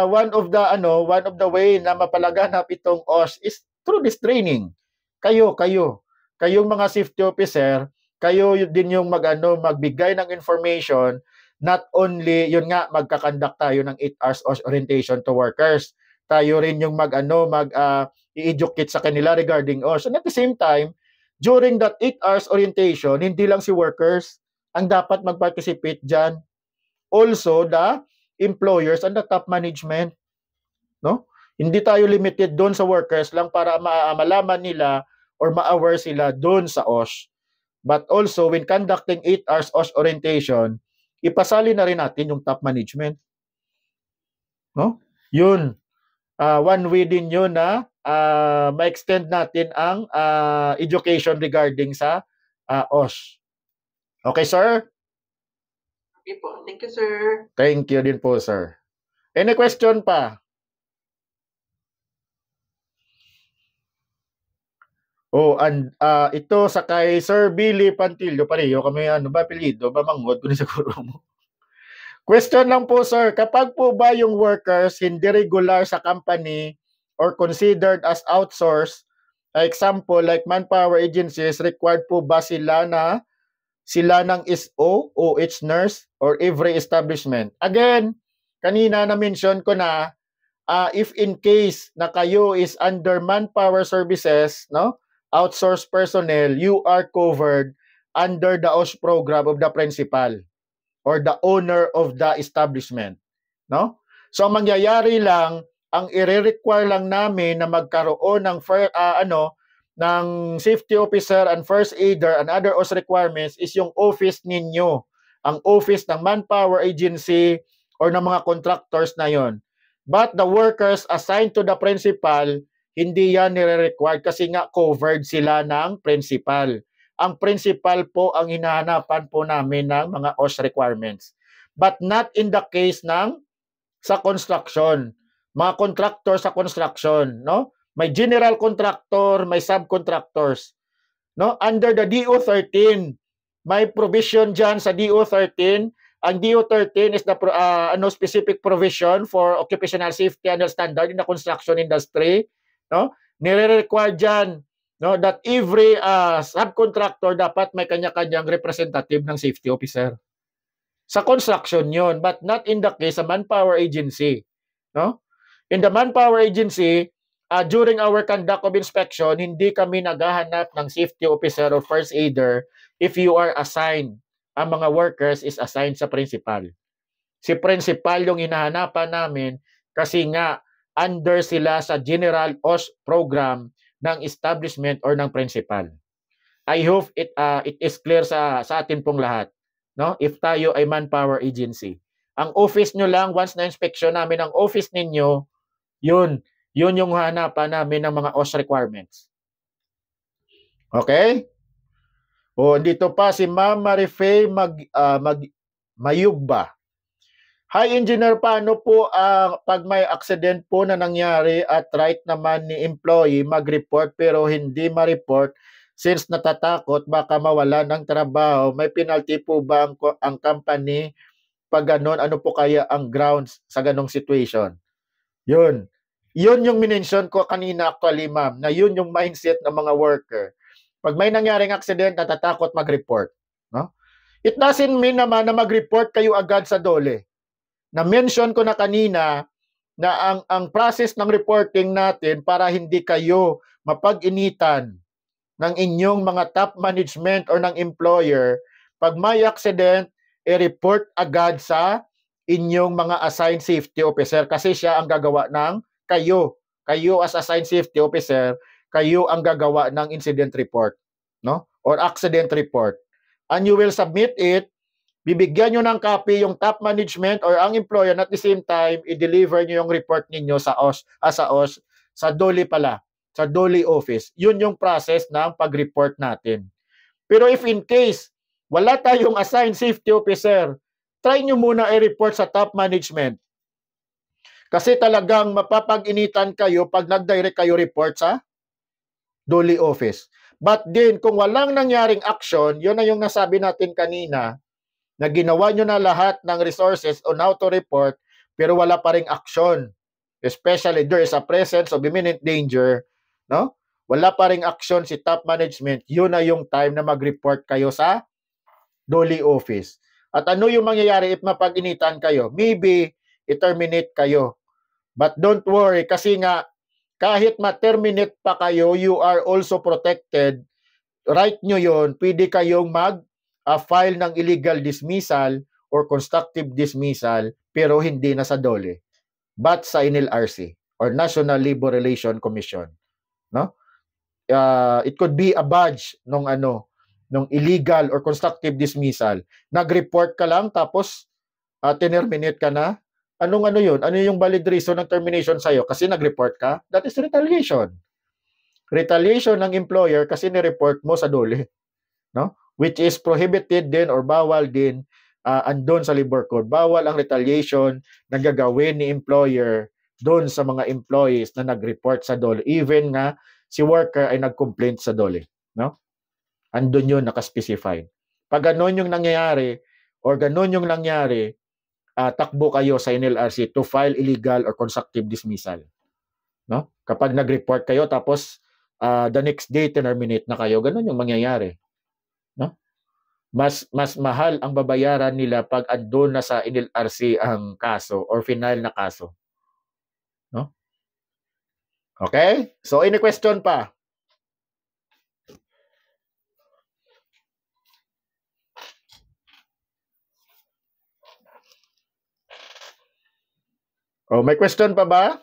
one of the way na mapalaganap itong OS is through this training. Kayong mga safety officer, kayo din yung magbigay ng information, not only yun nga magka-conduct tayo ng 8 hours OS orientation to workers. Tayo rin yung i-educate sa kanila regarding OS. And at the same time, during that 8 hours orientation, hindi lang si workers ang dapat mag-participate diyan. Also the employers and the top management, no? Hindi tayo limited doon sa workers lang para malaman nila or ma-aware sila doon sa OS. But also when conducting 8 hours OS orientation, ipasali na rin natin yung top management. No? Yun. One way din yun na ma-extend natin ang education regarding sa OS. Okay, sir? Okay po. Thank you, sir. Thank you din po, sir. Any question pa? Oh, and ito sa kay Sir Billy Pantilio, pareho kami apelyido, Mamangod ko ni siguro mo. Question lang po, sir, kapag po ba yung workers hindi regular sa company or considered as outsourced, example like manpower agencies, required po ba sila ng SO, OH nurse, or every establishment? Again, kanina na-mention ko na, if in case na kayo is under manpower services, no, outsourced personnel, you are covered under the OS program of the principal or the owner of the establishment, no? So mangyayari lang, ang i-require lang namin na magkaroon ng ng safety officer and first aider and other OS requirements is yung office ninyo, ang office ng manpower agency or ng mga contractors na yon. But the workers assigned to the principal, hindi yan nire-required kasi nga covered sila ng principal. Ang principal po ang hinahanapan po namin ng mga OS requirements. But not in the case sa construction. Mga contractor sa construction, no? May general contractor, may subcontractors. No? Under the DO13, may provision dyan sa DO13. Ang DO13 is the specific provision for occupational safety and standard in the construction industry. No? Nire-require dyan, no, that every subcontractor dapat may kanya-kanyang representative ng safety officer. Sa construction yun, but not in the case sa manpower agency. No? In the manpower agency, during our conduct of inspection, hindi kami naghahanap ng safety officer or first aider if you are assigned. Ang mga workers is assigned sa principal. Si principal yung hinahanapan namin kasi nga under sila sa general OS program ng establishment or ng principal. I hope it is clear sa atin pong lahat. No? If tayo ay manpower agency. Ang office nyo lang, once na inspection namin ang office ninyo, yun yung hanapan namin ng mga OS requirements. Okay? O, dito pa si Ma'am Marifay Mayugba. Hi, Engineer, paano po pag may accident po na nangyari at right naman ni employee mag-report pero hindi ma-report since natatakot baka mawala ng trabaho, may penalty po ba ang company pag ganon? Ano po kaya ang grounds sa ganong situation? Yun yung minention ko kanina actually, ma'am, na yun yung mindset ng mga worker. Pag may nangyaring accident, natatakot mag-report. No? It doesn't mean naman na mag-report kayo agad sa DOLE. Na-mention ko na kanina na ang process ng reporting natin para hindi kayo mapag-initan ng inyong mga top management or ng employer, pag may accident, i-report agad sa inyong mga assigned safety officer kasi siya ang gagawa ng kayo as assigned safety officer, kayo ang gagawa ng incident report, no? Or accident report. And you will submit it, bibigyan nyo ng copy yung top management or ang employer, at the same time, i-deliver nyo yung report ninyo sa DOLE pala, sa DOLE office. Yun yung process ng pag-report natin. Pero if in case, wala tayong assigned safety officer, try nyo muna i-report sa top management. Kasi talagang mapapag-initan kayo pag nag-direct kayo report sa Dole office. But then, kung walang nangyaring action, yun na yung nasabi natin kanina, na ginawa nyo na lahat ng resources on how to report, pero wala pa ring action. Especially there is a presence of imminent danger, no? Wala pa ring action si top management, yun na yung time na mag-report kayo sa Dole office. At ano yung mangyayari if mapag-initan kayo? Maybe i-terminate kayo. But don't worry, kasi nga, kahit ma-terminate pa kayo, you are also protected. Right nyo yun, pwede kayong mag-file ng illegal dismissal or constructive dismissal, pero hindi na sa Dole, but sa NLRC or National Labor Relations Commission. No? It could be a badge nung illegal or constructive dismissal. Nag-report ka lang, tapos terminate ka na. Anong yun? Ano yung valid reason ng termination sa'yo? Kasi nag-report ka? That is retaliation. Retaliation ng employer kasi ni-report mo sa Dole. No? Which is prohibited din or bawal din andon sa labor code. Bawal ang retaliation na gagawin ni employer doon sa mga employees na nag-report sa Dole. Even nga si worker ay nag-complaint sa Dole. No? Andun yun, nakaspecified. Pag ganun yung nangyayari or ganun yung nangyari, takbo kayo sa NLRC to file illegal or constructive dismissal. No? Kapag nag-report kayo tapos the next day terminate na kayo, ganun yung mangyayari. No? Mas mahal ang babayaran nila pag andun na sa NLRC ang kaso or final na kaso. No? Okay? So any question pa? Oh, may question pa ba?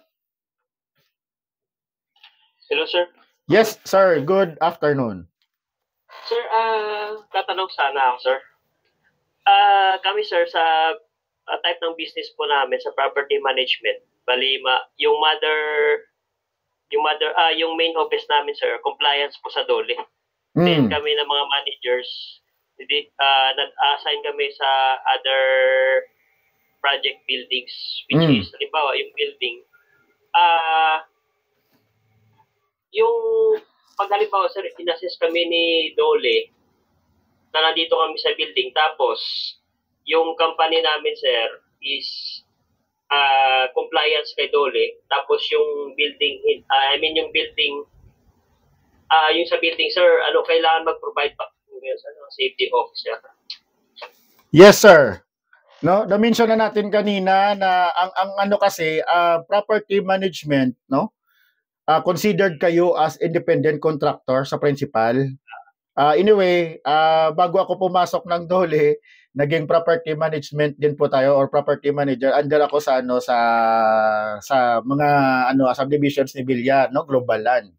Hello, sir. Yes, sir. Good afternoon. Sir, tatanong sana ako, sir. Kami, sir, sa type ng business po namin sa property management, bali yung main office namin, sir, compliance po sa Dole. Then kami ng mga managers, nag-assign kami sa other project buildings, which is, halimbawa, yung building. Yung pag halimbawa, sir, in-assess kami ni Dole na nandito kami sa building, tapos yung company namin, sir, is compliance kay Dole, tapos yung building, yung building, yung sa building, sir, kailangan mag-provide pa safety officer? Yes, sir. No, na-mention na natin kanina na ang kasi property management, no? Considered kayo as independent contractor sa principal. Anyway, bago ako pumasok ng Dole, naging property management din po tayo or property manager. Under ako sa sa mga subdivisions ni Villar, no, Global Land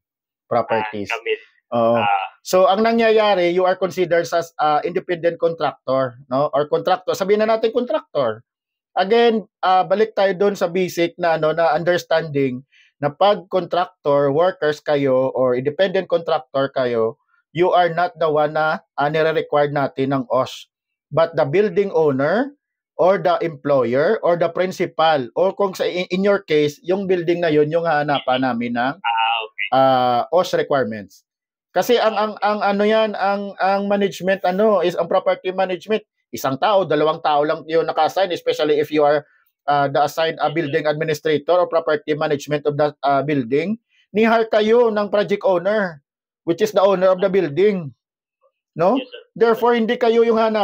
Properties. So ang nangyayari, you are considered as independent contractor, no? Or contractor. Sabihin na natin contractor. Again, balik tayo doon sa basic na na understanding na pag contractor, workers kayo or independent contractor kayo, you are not the one na nire-required natin ng OSH, but the building owner or the employer or the principal, or kung sa in your case, yung building na yun yung hanapan namin ng OSH requirements. Kasi ang management is ang property management, isang tao, dalawang tao lang yun naka-assign, especially if you are the assigned building administrator or property management of the building. Ni-hire kayo ng project owner, which is the owner of the building. No? Yes, sir. Therefore, hindi kayo yung hanap